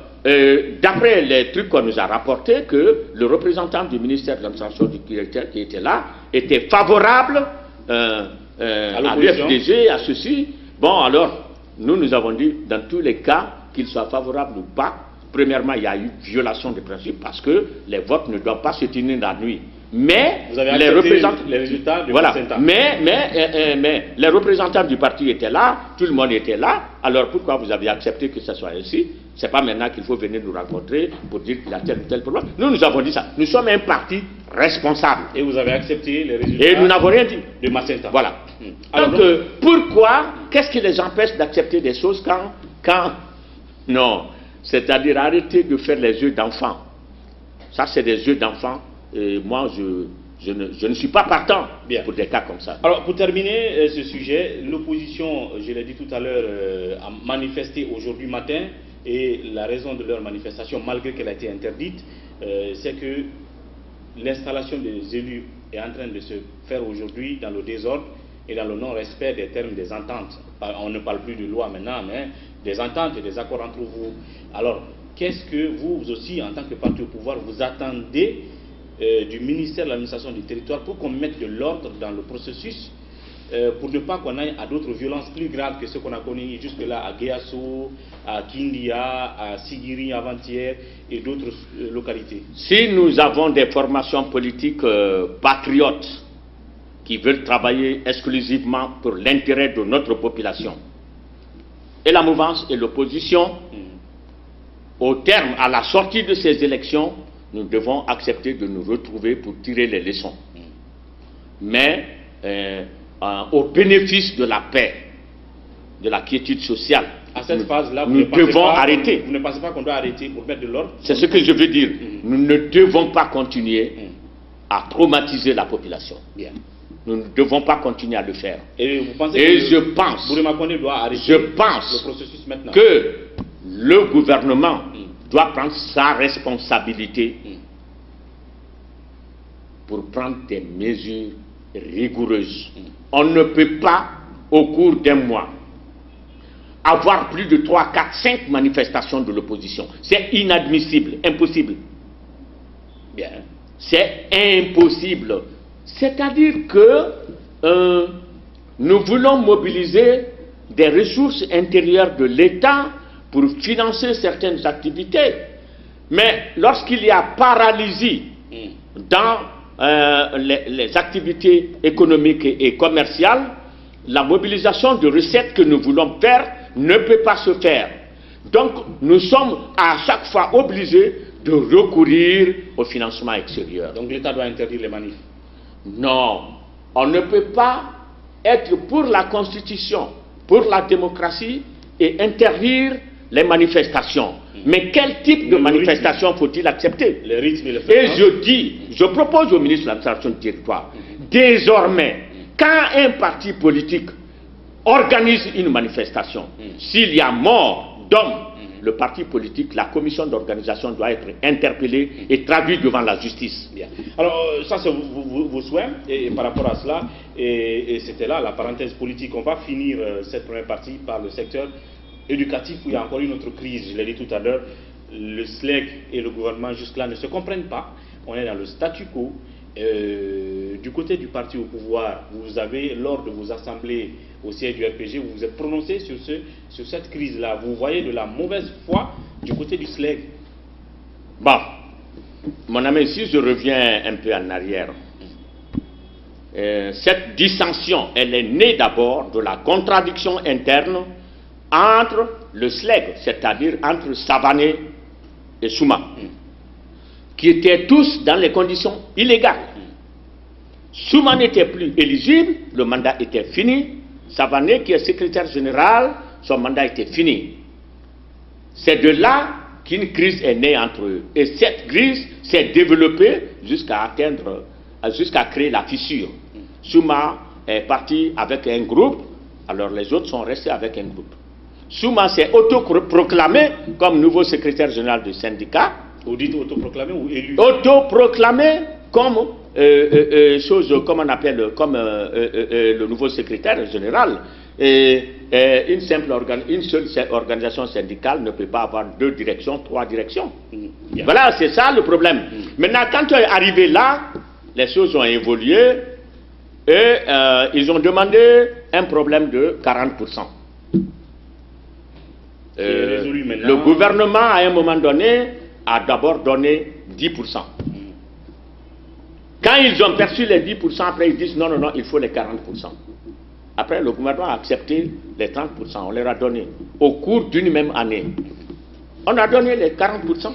Speaker 2: d'après les trucs qu'on nous a rapportés, que le représentant du ministère de l'administration du territoire qui était là, était favorable à l'UFDG, à ceci. Bon, alors, nous avons dit, dans tous les cas, qu'il soit favorable ou pas, premièrement, il y a eu violation des principes parce que les votes ne doivent pas se tenir la nuit. Mais
Speaker 1: vous avez les représentants, les résultats de
Speaker 2: voilà. Mais les représentants du parti étaient là, tout le monde était là. Alors pourquoi vous avez accepté que ce soit ainsi? Ce n'est pas maintenant qu'il faut venir nous rencontrer pour dire qu'il y a tel ou tel problème. Nous avons dit ça. Nous sommes un parti responsable.
Speaker 1: Et vous avez accepté les résultats.
Speaker 2: Et nous n'avons rien dit.
Speaker 1: De Macenta.
Speaker 2: Voilà.
Speaker 1: Alors,
Speaker 2: donc, pourquoi, qu'est-ce qui les empêche d'accepter des choses quand non, c'est-à-dire arrêter de faire les yeux d'enfant. Ça, c'est des yeux d'enfant. Et moi, je ne suis pas partant pour des cas comme ça.
Speaker 1: Alors, pour terminer ce sujet, l'opposition, je l'ai dit tout à l'heure, a manifesté aujourd'hui matin. Et la raison de leur manifestation, malgré qu'elle a été interdite, c'est que l'installation des élus est en train de se faire aujourd'hui dans le désordre et dans le non-respect des termes des ententes. On ne parle plus de loi maintenant, mais des ententes et des accords entre vous. Alors, qu'est-ce que vous aussi, en tant que parti au pouvoir, vous attendez du ministère de l'administration du territoire pour qu'on mette de l'ordre dans le processus, pour ne pas qu'on aille à d'autres violences plus graves que ce qu'on a connues jusque-là à Guéasso, à Kindia, à Sigiri avant-hier et d'autres localités?
Speaker 2: Si nous avons des formations politiques patriotes qui veulent travailler exclusivement pour l'intérêt de notre population, et la mouvance et l'opposition, au terme, à la sortie de ces élections, nous devons accepter de nous retrouver pour tirer les leçons. Mais au bénéfice de la paix, de la quiétude sociale,
Speaker 1: à cette phase-là,
Speaker 2: nous devons arrêter.
Speaker 1: Vous ne pensez pas qu'on doit arrêter pour mettre de l'ordre?
Speaker 2: C'est ce que je veux dire. Nous ne devons pas continuer à traumatiser la population.
Speaker 1: Bien.
Speaker 2: Nous ne devons pas continuer à le faire.
Speaker 1: Et vous pensez
Speaker 2: je pense
Speaker 1: doit arrêter le processus maintenant?
Speaker 2: Que le gouvernement doit prendre sa responsabilité pour prendre des mesures rigoureuses. On ne peut pas, au cours d'un mois, avoir plus de 3, 4, 5 manifestations de l'opposition. C'est inadmissible, impossible. Bien. C'est impossible. C'est-à-dire que nous voulons mobiliser des ressources intérieures de l'État pour financer certaines activités. Mais lorsqu'il y a paralysie dans les activités économiques et commerciales, la mobilisation de recettes que nous voulons faire ne peut pas se faire. Donc, nous sommes à chaque fois obligés de recourir au financement extérieur.
Speaker 1: Donc, l'État doit interdire les manifs?
Speaker 2: Non, on ne peut pas être pour la Constitution, pour la démocratie et interdire les manifestations. Mais quel type de manifestation faut-il accepter?
Speaker 1: Le rythme et le
Speaker 2: Et je propose au ministre de l'administration du territoire, désormais, quand un parti politique organise une manifestation, s'il y a mort d'hommes, le parti politique, la commission d'organisation doit être interpellée et traduite devant la justice.
Speaker 1: Bien. Alors, ça c'est vos souhaits, et par rapport à cela, et c'était là la parenthèse politique. On va finir cette première partie par le secteur éducatif où il y a encore une autre crise. Je l'ai dit tout à l'heure, le SLEG et le gouvernement jusque-là ne se comprennent pas. On est dans le statu quo. Du côté du parti au pouvoir, vous avez, lors de vos assemblées au siège du RPG, vous vous êtes prononcé sur cette crise-là. Vous voyez de la mauvaise foi du côté du SLEG?
Speaker 2: Bon, mon ami, si je reviens un peu en arrière, cette dissension, elle est née d'abord de la contradiction interne entre le SLEG, c'est-à-dire entre Savané et Souma, qui étaient tous dans les conditions illégales. Souma n'était plus éligible, le mandat était fini. Savané, qui est secrétaire général, son mandat était fini. C'est de là qu'une crise est née entre eux. Et cette crise s'est développée jusqu'à créer la fissure. Souma est parti avec un groupe, alors les autres sont restés avec un groupe. Souma s'est autoproclamé comme nouveau secrétaire général du syndicat.
Speaker 1: Vous dites autoproclamé ou élu? Autoproclamé
Speaker 2: comme comme on appelle, comme le nouveau secrétaire général. Une seule organisation syndicale ne peut pas avoir 2 directions, 3 directions. Voilà, c'est ça le problème. Maintenant, quand on est arrivé là, les choses ont évolué et ils ont demandé un problème de 40%. Le gouvernement, à un moment donné, a d'abord donné 10%. Quand ils ont perçu les 10%, après ils disent non, non, non, il faut les 40%. Après, le gouvernement a accepté les 30%, on leur a donné au cours d'une même année. On a donné les 40%.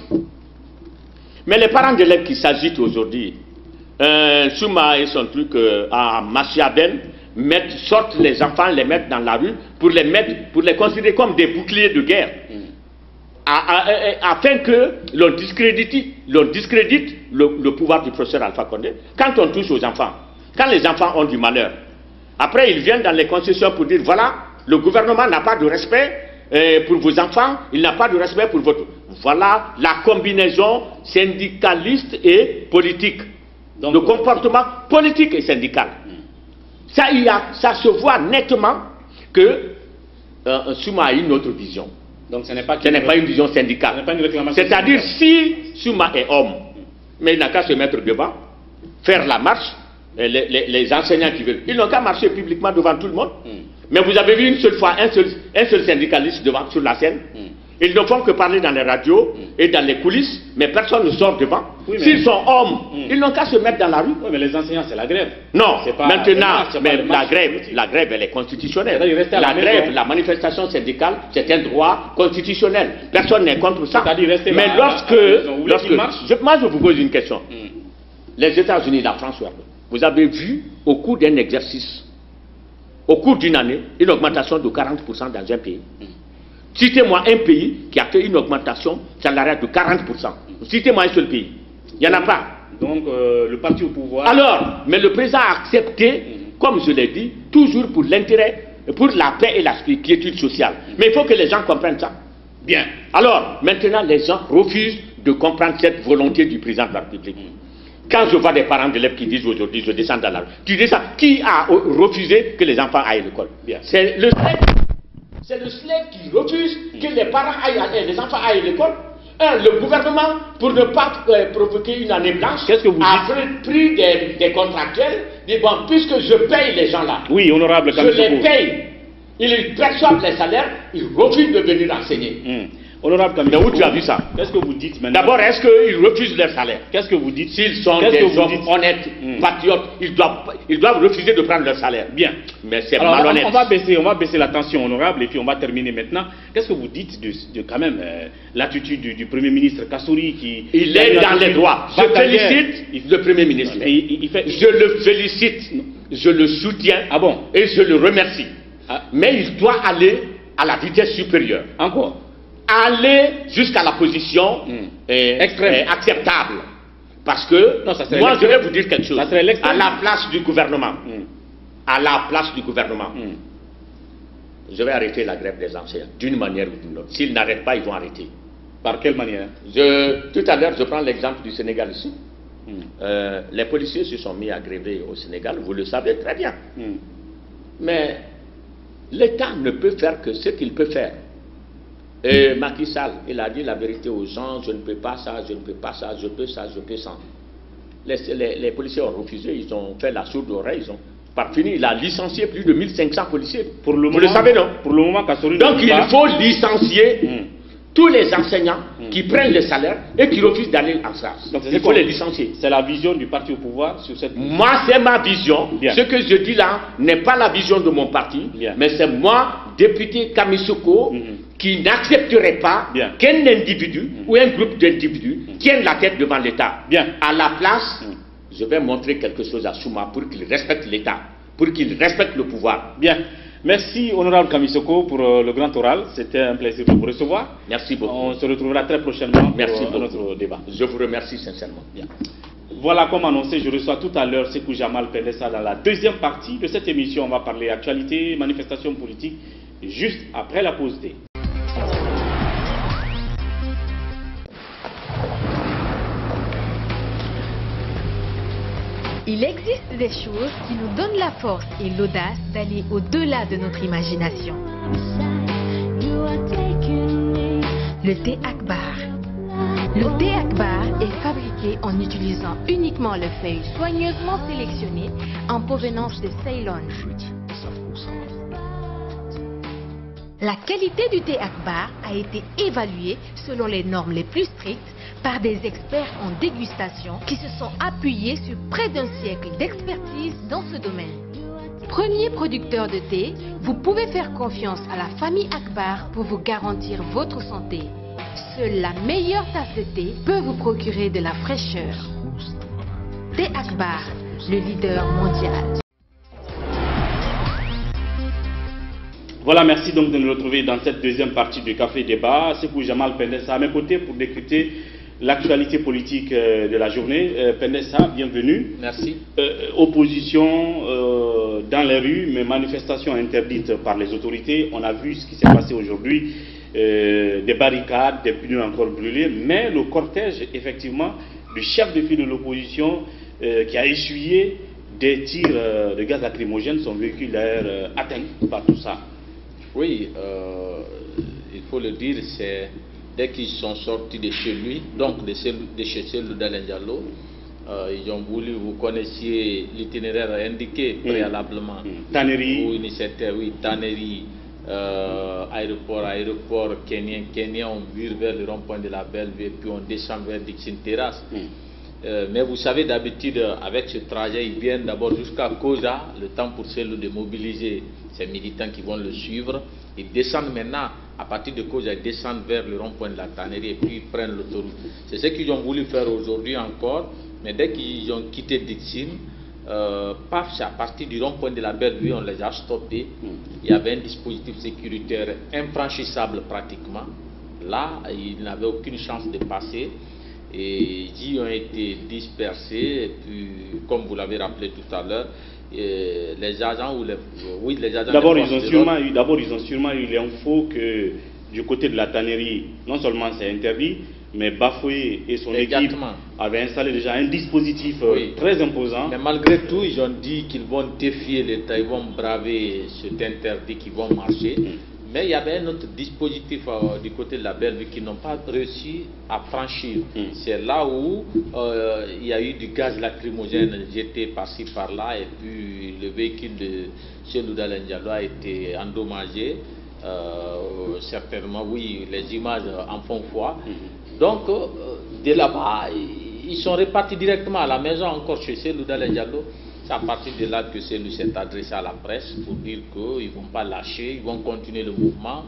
Speaker 2: Mais les parents d'élèves qui s'agitent aujourd'hui, Souma et son truc à Machiavel, sortent les enfants, les mettent dans la rue pour les considérer comme des boucliers de guerre. Afin que l'on discrédite le pouvoir du professeur Alpha Condé. Quand on touche aux enfants, quand les enfants ont du malheur, après ils viennent dans les concessions pour dire voilà, le gouvernement n'a pas de respect pour vos enfants, il n'a pas de respect pour votre... Voilà la combinaison syndicaliste et politique. Donc, le comportement politique et syndical. Ça se voit nettement que Souma a une autre vision.
Speaker 1: Donc ce n'est pas
Speaker 2: une vision syndicale. C'est-à-dire si Souma est homme, mais il n'a qu'à se mettre devant, faire la marche, les enseignants qui veulent, ils n'ont qu'à marcher publiquement devant tout le monde. Mais vous avez vu une seule fois un seul syndicaliste devant, sur la scène. Ils ne font que parler dans les radios et dans les coulisses, mais personne ne sort devant. Oui, s'ils sont hommes, ils n'ont qu'à se mettre dans la rue.
Speaker 1: Oui, mais les enseignants, c'est la grève.
Speaker 2: Non, maintenant, la grève, elle est constitutionnelle. La grève, la manifestation syndicale, c'est un droit constitutionnel. Personne n'est contre ça. Mais moi, je vous pose une question. Les États-Unis, la France, vous avez vu, au cours d'un exercice, au cours d'une année, une augmentation de 40% dans un pays. Citez-moi un pays qui a fait une augmentation salariale de 40%. Citez-moi un seul pays. Il n'y en a pas.
Speaker 1: Donc, le parti au pouvoir...
Speaker 2: Alors, mais le président a accepté, comme je l'ai dit, toujours pour l'intérêt, pour la paix et la quiétude sociale. Mais il faut que les gens comprennent ça.
Speaker 1: Bien.
Speaker 2: Alors, maintenant, les gens refusent de comprendre cette volonté du président de la République. Quand je vois des parents d'élèves qui disent aujourd'hui, je descends dans la rue, tu descends, qui a refusé que les enfants aillent à l'école? C'est le slave qui refuse que les parents les enfants aillent à l'école. Le gouvernement, pour ne pas provoquer une année blanche, a pris des contractuels, dit bon, puisque je paye les gens là,
Speaker 1: oui, honorable,
Speaker 2: je les paye, ils perçoivent les salaires, ils refusent de venir enseigner.
Speaker 1: Honorable Kamisoko,
Speaker 2: mais où tu as vu ça?
Speaker 1: Qu'est-ce que vous dites maintenant?
Speaker 2: D'abord, est-ce qu'ils refusent leur salaire?
Speaker 1: Qu'est-ce que vous dites?
Speaker 2: S'ils sont des hommes honnêtes, patriotes, ils doivent refuser de prendre leur salaire.
Speaker 1: Bien.
Speaker 2: Mais c'est malhonnête.
Speaker 1: On va baisser la tension, honorable, et puis on va terminer maintenant. Qu'est-ce que vous dites de quand même l'attitude du Premier ministre Kassouri qui...
Speaker 2: Il est dans les droits. Je félicite le Premier ministre. Je le félicite, je le soutiens et je le remercie. Mais il doit aller à la vitesse supérieure.
Speaker 1: Encore?
Speaker 2: Aller jusqu'à la position acceptable. Parce que, moi je vais vous dire quelque chose, à la place du gouvernement, je vais arrêter la grève des enseignants, d'une manière ou d'une autre. S'ils n'arrêtent pas, ils vont arrêter.
Speaker 1: Par quelle manière?
Speaker 2: Tout à l'heure, je prends l'exemple du Sénégal ici. Les policiers se sont mis à gréver au Sénégal, vous le savez très bien. Mais l'État ne peut faire que ce qu'il peut faire. Et Macky Sall, il a dit la vérité aux gens, je ne peux pas ça, je ne peux pas ça, je peux ça, je peux ça. Les policiers ont refusé, ils ont fait la sourde oreille, ils ont par fini, il a licencié plus de 1500 policiers. Vous le savez, non?
Speaker 1: Pour le moment, Kassouri...
Speaker 2: Donc il faut licencier tous les enseignants qui prennent le salaire et qui refusent d'aller en classe. Donc il faut les licencier.
Speaker 1: C'est la vision du parti au pouvoir sur cette...
Speaker 2: Moi, c'est ma vision. Bien. Ce que je dis là n'est pas la vision de mon parti, mais c'est moi, député Kamisoko, qui n'accepterait pas qu'un individu ou un groupe d'individus tienne la tête devant l'État. À la place, je vais montrer quelque chose à Souma pour qu'il respecte l'État, pour qu'il respecte le pouvoir.
Speaker 1: Bien. Merci, honorable Kamisoko, pour le grand oral. C'était un plaisir de vous recevoir.
Speaker 2: Merci beaucoup.
Speaker 1: On se retrouvera très prochainement pour notre débat.
Speaker 2: Je vous remercie sincèrement.
Speaker 1: Bien. Voilà, comme annoncé, je reçois tout à l'heure Sékou Jamal Perdessa dans la deuxième partie de cette émission. On va parler actualité, manifestation politique, juste après la pause D.
Speaker 3: Il existe des choses qui nous donnent la force et l'audace d'aller au-delà de notre imagination. Le thé Akbar. Le thé Akbar est fabriqué en utilisant uniquement les feuilles soigneusement sélectionnées en provenance de Ceylon. La qualité du thé Akbar a été évaluée selon les normes les plus strictes par des experts en dégustation qui se sont appuyés sur près d'un siècle d'expertise dans ce domaine. Premier producteur de thé, vous pouvez faire confiance à la famille Akbar pour vous garantir votre santé. seule la meilleure tasse de thé peut vous procurer de la fraîcheur. Thé Akbar, le leader mondial.
Speaker 1: Voilà, merci donc de nous retrouver dans cette deuxième partie du Café Débat. C'est pour Jamal Pendessa à mes côtés pour décrypter l'actualité politique de la journée. Pendessa, bienvenue.
Speaker 2: Merci.
Speaker 1: Opposition dans les rues, mais manifestations interdites par les autorités. On a vu ce qui s'est passé aujourd'hui, des barricades, des pneus encore brûlés, mais le cortège, effectivement, du chef de file de l'opposition qui a essuyé des tirs de gaz lacrymogène, son véhicule est atteint par tout ça.
Speaker 4: Oui, il faut le dire, c'est dès qu'ils sont sortis de chez lui, donc de chez Cellou Dalein Diallo, ils ont voulu, vous connaissiez l'itinéraire indiqué préalablement.
Speaker 1: Tannery.
Speaker 4: Oui, Tannery, aéroport kenyan, on vire vers le rond-point de la Belle-Ville, puis on descend vers Dixon Terrace. Mais vous savez, d'habitude, avec ce trajet, ils viennent d'abord jusqu'à Koza, le temps pour Cellou de mobiliser ces militants qui vont le suivre. Ils descendent maintenant, à partir de Koza, ils descendent vers le rond-point de la Tannerie et puis ils prennent l'autoroute. C'est ce qu'ils ont voulu faire aujourd'hui encore, mais dès qu'ils ont quitté Dixon, à partir du rond-point de la Belle-Ville, on les a stoppés. Il y avait un dispositif sécuritaire infranchissable pratiquement. Là, ils n'avaient aucune chance de passer. Et ils ont été dispersés, et puis, comme vous l'avez rappelé tout à l'heure, les agents les agents.
Speaker 1: D'abord, ils ont sûrement eu l'info que du côté de la tannerie, non seulement c'est interdit, mais Bafoué et son équipe avaient installé déjà un dispositif très imposant.
Speaker 4: Mais malgré tout, ils ont dit qu'ils vont défier l'État, ils vont braver cet interdit, qu'ils vont marcher. Mais il y avait un autre dispositif du côté de la Belle-Ville qui n'ont pas réussi à franchir. C'est là où il y a eu du gaz lacrymogène jeté par-ci par-là et puis le véhicule de Cellou Dalein Diallo a été endommagé. Certainement, oui, les images en font foi. Donc, de là-bas, ils sont repartis directement à la maison encore chez Cellou Dalein Diallo. C'est à partir de là que Cellou s'est adressé à la presse pour dire qu'ils ne vont pas lâcher, ils vont continuer le mouvement,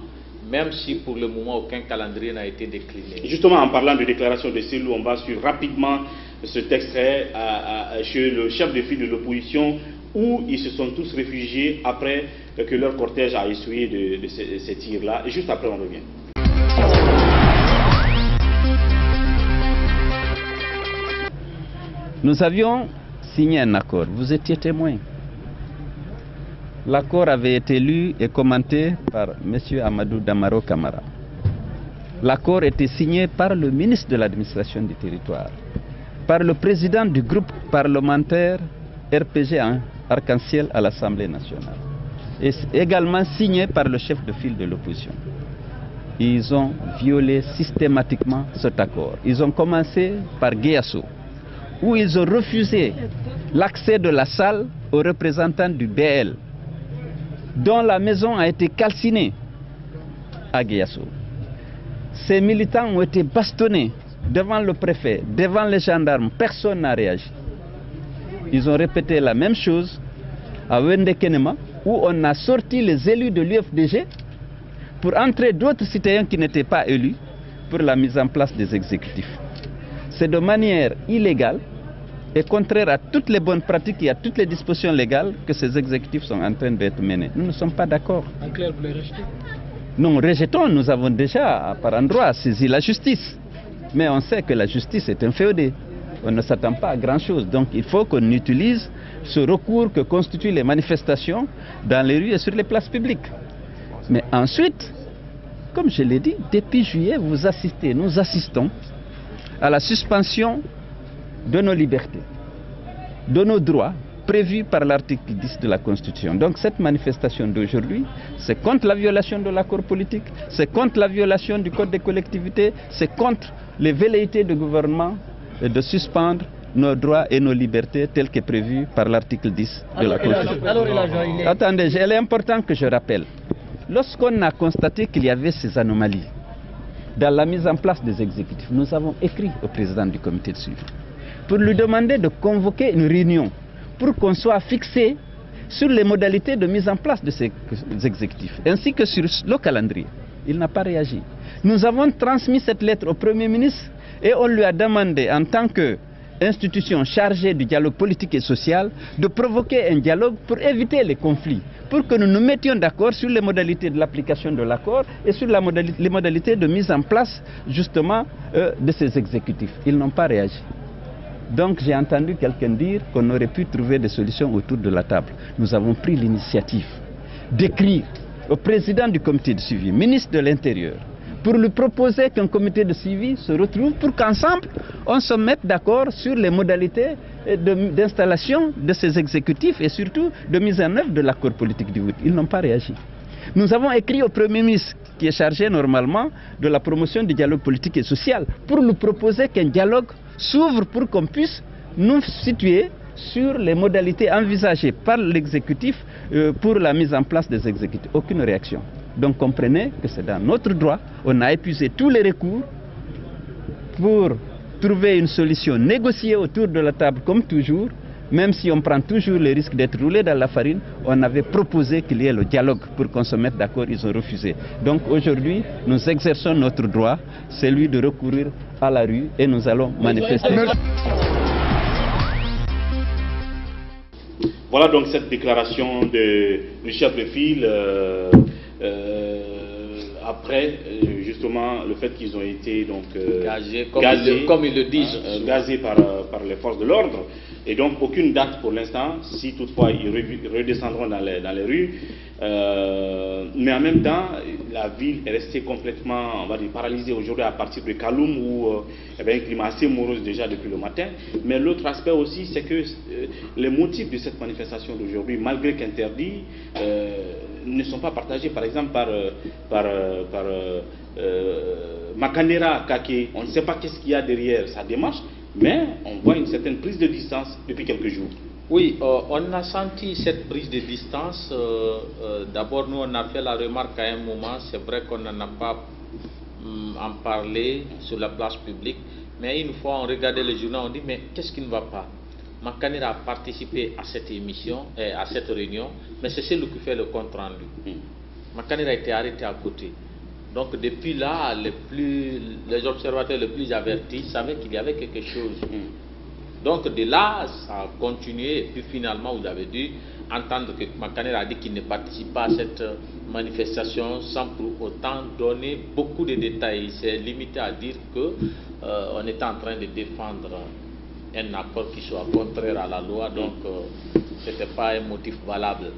Speaker 4: même si pour le moment aucun calendrier n'a été décliné.
Speaker 1: Justement, en parlant de déclaration de Cellou, on va suivre rapidement cet extrait chez le chef de file de l'opposition où ils se sont tous réfugiés après que leur cortège a essuyé de ces tirs-là. Et juste après, on revient.
Speaker 5: Nous avions signé un accord, vous étiez témoin. L'accord avait été lu et commenté par M. Amadou Damaro Camara. L'accord était signé par le ministre de l'administration du territoire, par le président du groupe parlementaire RPG Arc-en-Ciel à l'Assemblée nationale, et également signé par le chef de file de l'opposition. Ils ont violé systématiquement cet accord. Ils ont commencé par Guéasso, où ils ont refusé l'accès de la salle aux représentants du BL, dont la maison a été calcinée à Guéasso. Ces militants ont été bastonnés devant le préfet, devant les gendarmes, personne n'a réagi. Ils ont répété la même chose à Wende Kenema, où on a sorti les élus de l'UFDG pour entrer d'autres citoyens qui n'étaient pas élus pour la mise en place des exécutifs. C'est de manière illégale et contraire à toutes les bonnes pratiques et à toutes les dispositions légales que ces exécutifs sont en train d'être menés. Nous ne sommes pas d'accord.
Speaker 6: En clair, vous les rejetez?
Speaker 5: Non, rejetons, nous avons déjà par endroit saisi la justice. Mais on sait que la justice est inféodée. On ne s'attend pas à grand-chose. Donc il faut qu'on utilise ce recours que constituent les manifestations dans les rues et sur les places publiques. Mais ensuite, comme je l'ai dit, depuis juillet, nous assistons à la suspension de nos libertés, de nos droits prévus par l'article 10 de la Constitution. Donc cette manifestation d'aujourd'hui, c'est contre la violation de l'accord politique, c'est contre la violation du Code des collectivités, c'est contre les velléités du gouvernement de suspendre nos droits et nos libertés tels que prévus par l'article 10 de la Constitution. Attendez, il est important que je rappelle, lorsqu'on a constaté qu'il y avait ces anomalies dans la mise en place des exécutifs, nous avons écrit au président du comité de suivi pour lui demander de convoquer une réunion pour qu'on soit fixé sur les modalités de mise en place de ces exécutifs, ainsi que sur le calendrier. Il n'a pas réagi. Nous avons transmis cette lettre au Premier ministre et on lui a demandé, en tant qu'institution chargée du dialogue politique et social, de provoquer un dialogue pour éviter les conflits, pour que nous nous mettions d'accord sur les modalités de l'application de l'accord et sur les modalités de mise en place justement de ces exécutifs. Ils n'ont pas réagi. Donc j'ai entendu quelqu'un dire qu'on aurait pu trouver des solutions autour de la table. Nous avons pris l'initiative d'écrire au président du comité de suivi, ministre de l'Intérieur, pour lui proposer qu'un comité de suivi se retrouve pour qu'ensemble on se mette d'accord sur les modalités d'installation de ces exécutifs et surtout de mise en œuvre de l'accord politique du 8. Ils n'ont pas réagi. Nous avons écrit au Premier ministre, qui est chargé normalement de la promotion du dialogue politique et social, pour lui proposer qu'un dialogue s'ouvre pour qu'on puisse nous situer sur les modalités envisagées par l'exécutif pour la mise en place des exécutifs. Aucune réaction. Donc comprenez que c'est dans notre droit, on a épuisé tous les recours pour trouver une solution négociée autour de la table comme toujours, même si on prend toujours le risque d'être roulé dans la farine. On avait proposé qu'il y ait le dialogue pour qu'on se mette d'accord, ils ont refusé. Donc aujourd'hui, nous exerçons notre droit, celui de recourir à la rue et nous allons manifester.
Speaker 1: Voilà donc cette déclaration du chef de file après justement le fait qu'ils ont été donc
Speaker 4: gazés,
Speaker 1: gazés,
Speaker 4: comme ils le disent,
Speaker 1: gazés par les forces de l'ordre. Et donc aucune date pour l'instant, si toutefois ils redescendront dans les rues. Mais en même temps, la ville est restée complètement, on va dire, paralysée aujourd'hui à partir de Kaloum où il y avait un climat assez morose déjà depuis le matin. Mais l'autre aspect aussi, c'est que les motifs de cette manifestation d'aujourd'hui, malgré qu'interdits, ne sont pas partagés. Par exemple par Makanera Kake, on ne sait pas qu'est-ce qu'il y a derrière sa démarche, mais on voit une certaine prise de distance depuis quelques jours.
Speaker 4: Oui, on a senti cette prise de distance. D'abord, nous, on a fait la remarque à un moment, c'est vrai qu'on n'en a pas en parlé sur la place publique, mais une fois on regardait les journaux, on dit, mais qu'est-ce qui ne va pas? Makanera a participé à cette émission, à cette réunion, mais c'est celui qui fait le compte rendu. Makanera a été arrêté à côté. Donc depuis là, les observateurs les plus avertis savaient qu'il y avait quelque chose. Donc de là, ça a continué et puis finalement vous avez dû entendre que Makanera a dit qu'il ne participe pas à cette manifestation sans pour autant donner beaucoup de détails. Il s'est limité à dire qu'on était en train de défendre un accord qui soit contraire à la loi, donc ce n'était pas un motif valable.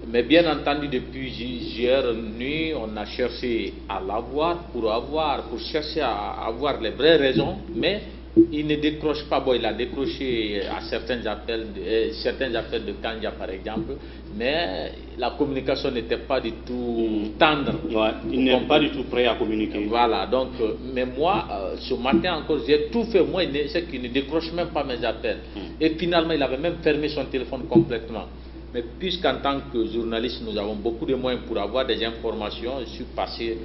Speaker 4: Mais bien entendu, depuis hier nuit, on a cherché à l'avoir pour chercher à avoir les vraies raisons, mais il ne décroche pas. Bon, il a décroché à certains appels de Kanja par exemple, mais la communication n'était pas du tout tendre.
Speaker 1: Ouais, il n'est pas du tout prêt à communiquer.
Speaker 4: Voilà, donc, mais moi, ce matin encore, j'ai tout fait. Moi, c'est qu'il ne décroche même pas mes appels. Et finalement, il avait même fermé son téléphone complètement. Mais puisqu'en tant que journaliste, nous avons beaucoup de moyens pour avoir des informations, je suis passé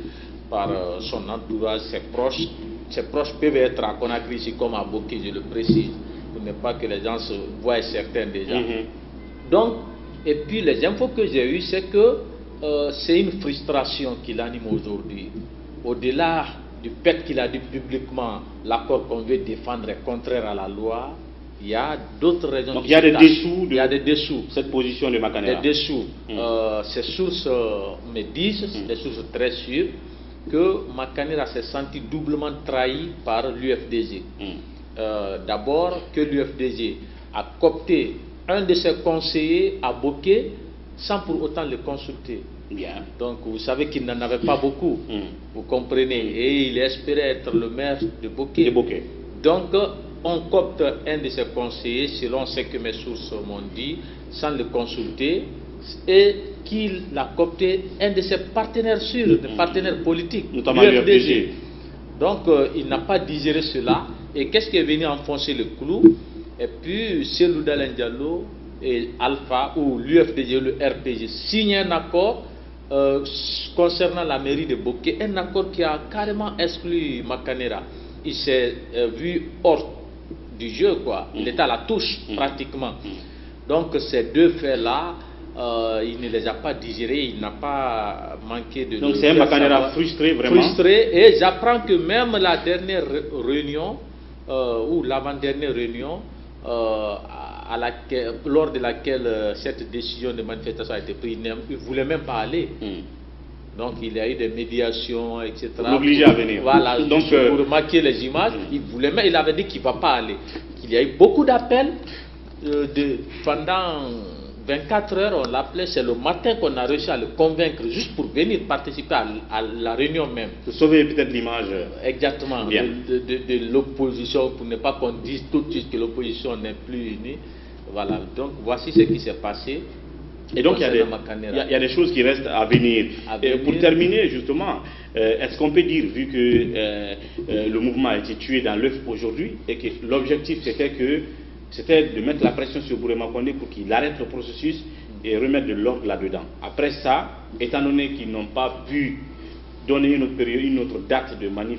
Speaker 4: par son entourage, ses proches. Ses proches peuvent être à Conakry ici comme à Boké, je le précise, pour ne pas que les gens se voient certains déjà. Donc, et puis les infos que j'ai eues, c'est que c'est une frustration qui l'anime aujourd'hui. Au-delà du fait qu'il a dit publiquement l'accord qu'on veut défendre est contraire à la loi, il y a d'autres raisons.
Speaker 1: Donc il y a des dessous
Speaker 4: il y a des dessous.
Speaker 1: Cette position de Makanera.
Speaker 4: Des dessous. Ces sources me disent, des sources très sûres, que Makanera s'est senti doublement trahi par l'UFDG. D'abord que l'UFDG a coopté un de ses conseillers à Boké sans pour autant le consulter.
Speaker 1: Bien.
Speaker 4: Donc vous savez qu'il n'en avait pas beaucoup, vous comprenez, et il espérait être le maire de Boké. Donc on coopte un de ses conseillers selon ce que mes sources m'ont dit, sans le consulter, et qu'il a coopté un de ses partenaires sûrs, des partenaires politiques,
Speaker 1: notamment l'UFDG.
Speaker 4: Donc il n'a pas digéré cela, et qu'est-ce qui est venu enfoncer le clou? Et puis Cellou Dalein Diallo et Alpha, ou l'UFDG, le RPG, signent un accord concernant la mairie de Boké, un accord qui a carrément exclu Makanera. Il s'est vu hors du jeu, quoi. Il était à la touche pratiquement. Donc ces deux faits-là il ne les a pas digérés, il n'a pas manqué de...
Speaker 1: Donc c'est un Makanera frustré vraiment.
Speaker 4: Frustré, et j'apprends que même la dernière réunion, ou l'avant-dernière réunion, lors de laquelle cette décision de manifestation a été prise, il ne voulait même pas aller. Donc il y a eu des médiations, etc.
Speaker 1: L'obliger à venir.
Speaker 4: Voilà, donc, pour maquiller les images, il avait dit qu'il ne va pas aller. Il y a eu beaucoup d'appels pendant 24 heures, on l'appelait, c'est le matin qu'on a réussi à le convaincre juste pour venir participer à la réunion même.
Speaker 1: Pour sauver peut-être l'image.
Speaker 4: Exactement, de l'opposition, pour ne pas qu'on dise tout de suite que l'opposition n'est plus unie. Voilà, donc voici ce qui s'est passé.
Speaker 1: Et donc il y a des choses qui restent à venir. Pour terminer justement, est-ce qu'on peut dire, vu que le mouvement a été tué dans l'œuf aujourd'hui, et que l'objectif c'était de mettre la pression sur Bourema Condé pour qu'il arrête le processus et remettre de l'ordre là-dedans. Après ça, étant donné qu'ils n'ont pas pu donner une autre date de manif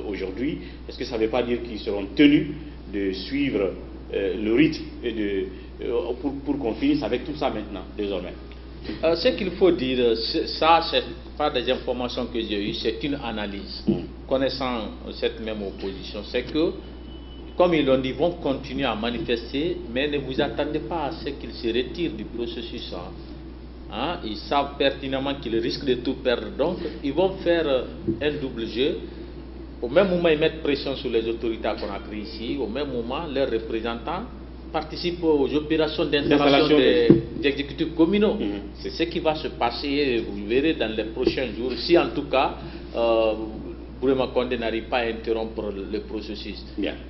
Speaker 1: aujourd'hui, est-ce que ça ne veut pas dire qu'ils seront tenus de suivre le rythme et pour qu'on finisse avec tout ça maintenant, désormais?
Speaker 4: Ce qu'il faut dire, ça, c'est pas des informations que j'ai eues, c'est une analyse. Connaissant cette même opposition, c'est que, comme ils l'ont dit, ils vont continuer à manifester, mais ne vous attendez pas à ce qu'ils se retirent du processus. Ils savent pertinemment qu'ils risquent de tout perdre, donc ils vont faire un double jeu. Au même moment, ils mettent pression sur les autorités à Conakry ici, au même moment, leurs représentants participent aux opérations d'installation des exécutifs communaux. C'est ce qui va se passer, vous verrez dans les prochains jours, si en tout cas Bourema Condé n'arrive pas à interrompre le processus.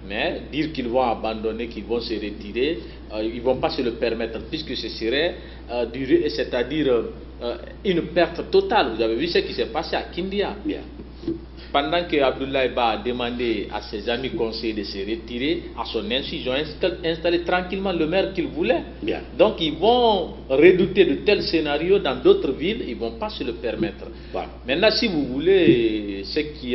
Speaker 4: Mais dire qu'ils vont abandonner, qu'ils vont se retirer, ils ne vont pas se le permettre, puisque ce serait c'est-à-dire une perte totale. Vous avez vu ce qui s'est passé à Kindia. Pendant que Abdoulaye Ba a demandé à ses amis conseillers de se retirer, à son insu, ils ont installé tranquillement le maire qu'ils voulaient. Donc ils vont redouter de tels scénarios dans d'autres villes, ils ne vont pas se le permettre. Maintenant, si vous voulez, ce qui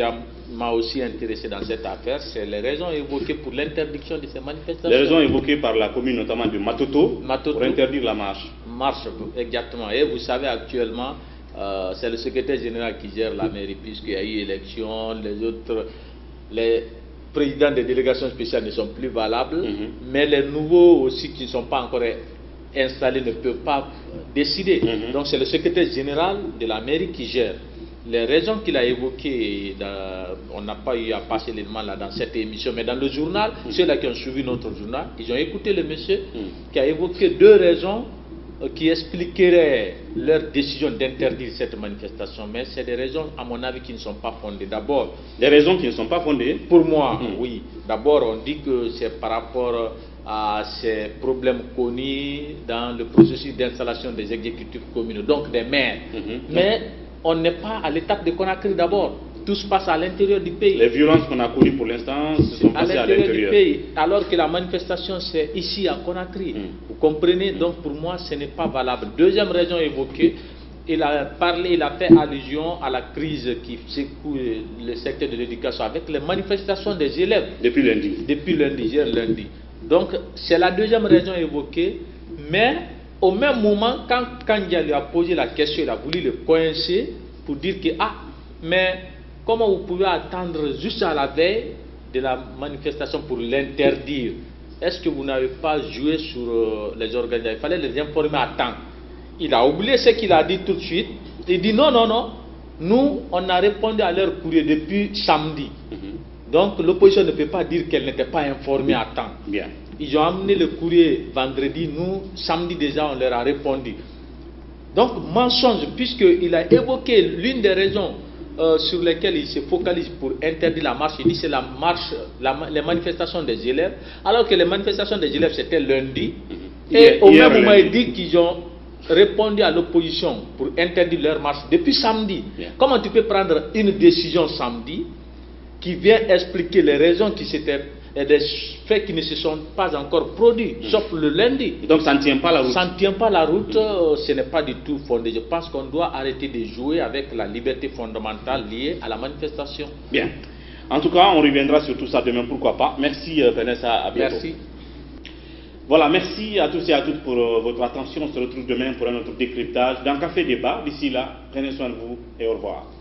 Speaker 4: m'a aussi intéressé dans cette affaire, c'est les raisons évoquées pour l'interdiction de ces manifestations.
Speaker 1: Les raisons évoquées par la commune, notamment de Matoto, pour interdire la marche.
Speaker 4: Exactement. Et vous savez actuellement, c'est le secrétaire général qui gère la mairie, puisqu'il y a eu élection, les présidents des délégations spéciales ne sont plus valables, mais les nouveaux aussi qui ne sont pas encore installés ne peuvent pas décider. Donc c'est le secrétaire général de la mairie qui gère. Les raisons qu'il a évoquées, on n'a pas eu à passer l'élément là dans cette émission, mais dans le journal, ceux-là qui ont suivi notre journal, ils ont écouté le monsieur qui a évoqué deux raisons qui expliqueraient leur décision d'interdire cette manifestation, mais c'est des raisons, à mon avis, qui ne sont pas fondées. D'abord,
Speaker 1: des raisons qui ne sont pas fondées?
Speaker 4: Pour moi, oui. D'abord, on dit que c'est par rapport à ces problèmes connus dans le processus d'installation des exécutifs communaux, donc des maires. Mais on n'est pas à l'étape de Conakry d'abord. Tout se passe à l'intérieur du pays.
Speaker 1: Les violences qu'on a connues pour l'instant se sont passées à l'intérieur
Speaker 4: du pays, alors que la manifestation c'est ici à Conakry. Vous comprenez? Donc pour moi ce n'est pas valable. Deuxième raison évoquée, il a fait allusion à la crise qui secoue le secteur de l'éducation avec les manifestations des élèves.
Speaker 1: Depuis lundi.
Speaker 4: Depuis lundi, hier lundi. Donc c'est la deuxième raison évoquée, mais au même moment, quand Kandia lui a posé la question, il a voulu le coincer pour dire que mais comment vous pouvez attendre juste à la veille de la manifestation pour l'interdire? Est-ce que vous n'avez pas joué sur les organisations? Il fallait les informer à temps. Il a oublié ce qu'il a dit tout de suite. Il dit non. Nous, on a répondu à leur courrier depuis samedi. Donc l'opposition ne peut pas dire qu'elle n'était pas informée à temps. Ils ont amené le courrier vendredi. Nous, samedi déjà, on leur a répondu. Donc mensonge, puisqu'il a évoqué l'une des raisons sur lesquels il se focalise pour interdire la marche. Il dit c'est la marche, les manifestations des élèves, alors que les manifestations des élèves c'était lundi. Et au même moment il dit qu'ils ont répondu à l'opposition pour interdire leur marche depuis samedi. Comment tu peux prendre une décision samedi qui vient expliquer les raisons qui s'étaient et des faits qui ne se sont pas encore produits, sauf le lundi.
Speaker 1: Donc ça ne tient pas la route.
Speaker 4: Ça ne tient pas la route, ce n'est pas du tout fondé. Je pense qu'on doit arrêter de jouer avec la liberté fondamentale liée à la manifestation.
Speaker 1: Bien. En tout cas, on reviendra sur tout ça demain, pourquoi pas. Merci Vanessa, à bientôt.
Speaker 4: Merci.
Speaker 1: Voilà, merci à tous et à toutes pour votre attention. On se retrouve demain pour un autre décryptage dans Café Débat. D'ici là, prenez soin de vous et au revoir.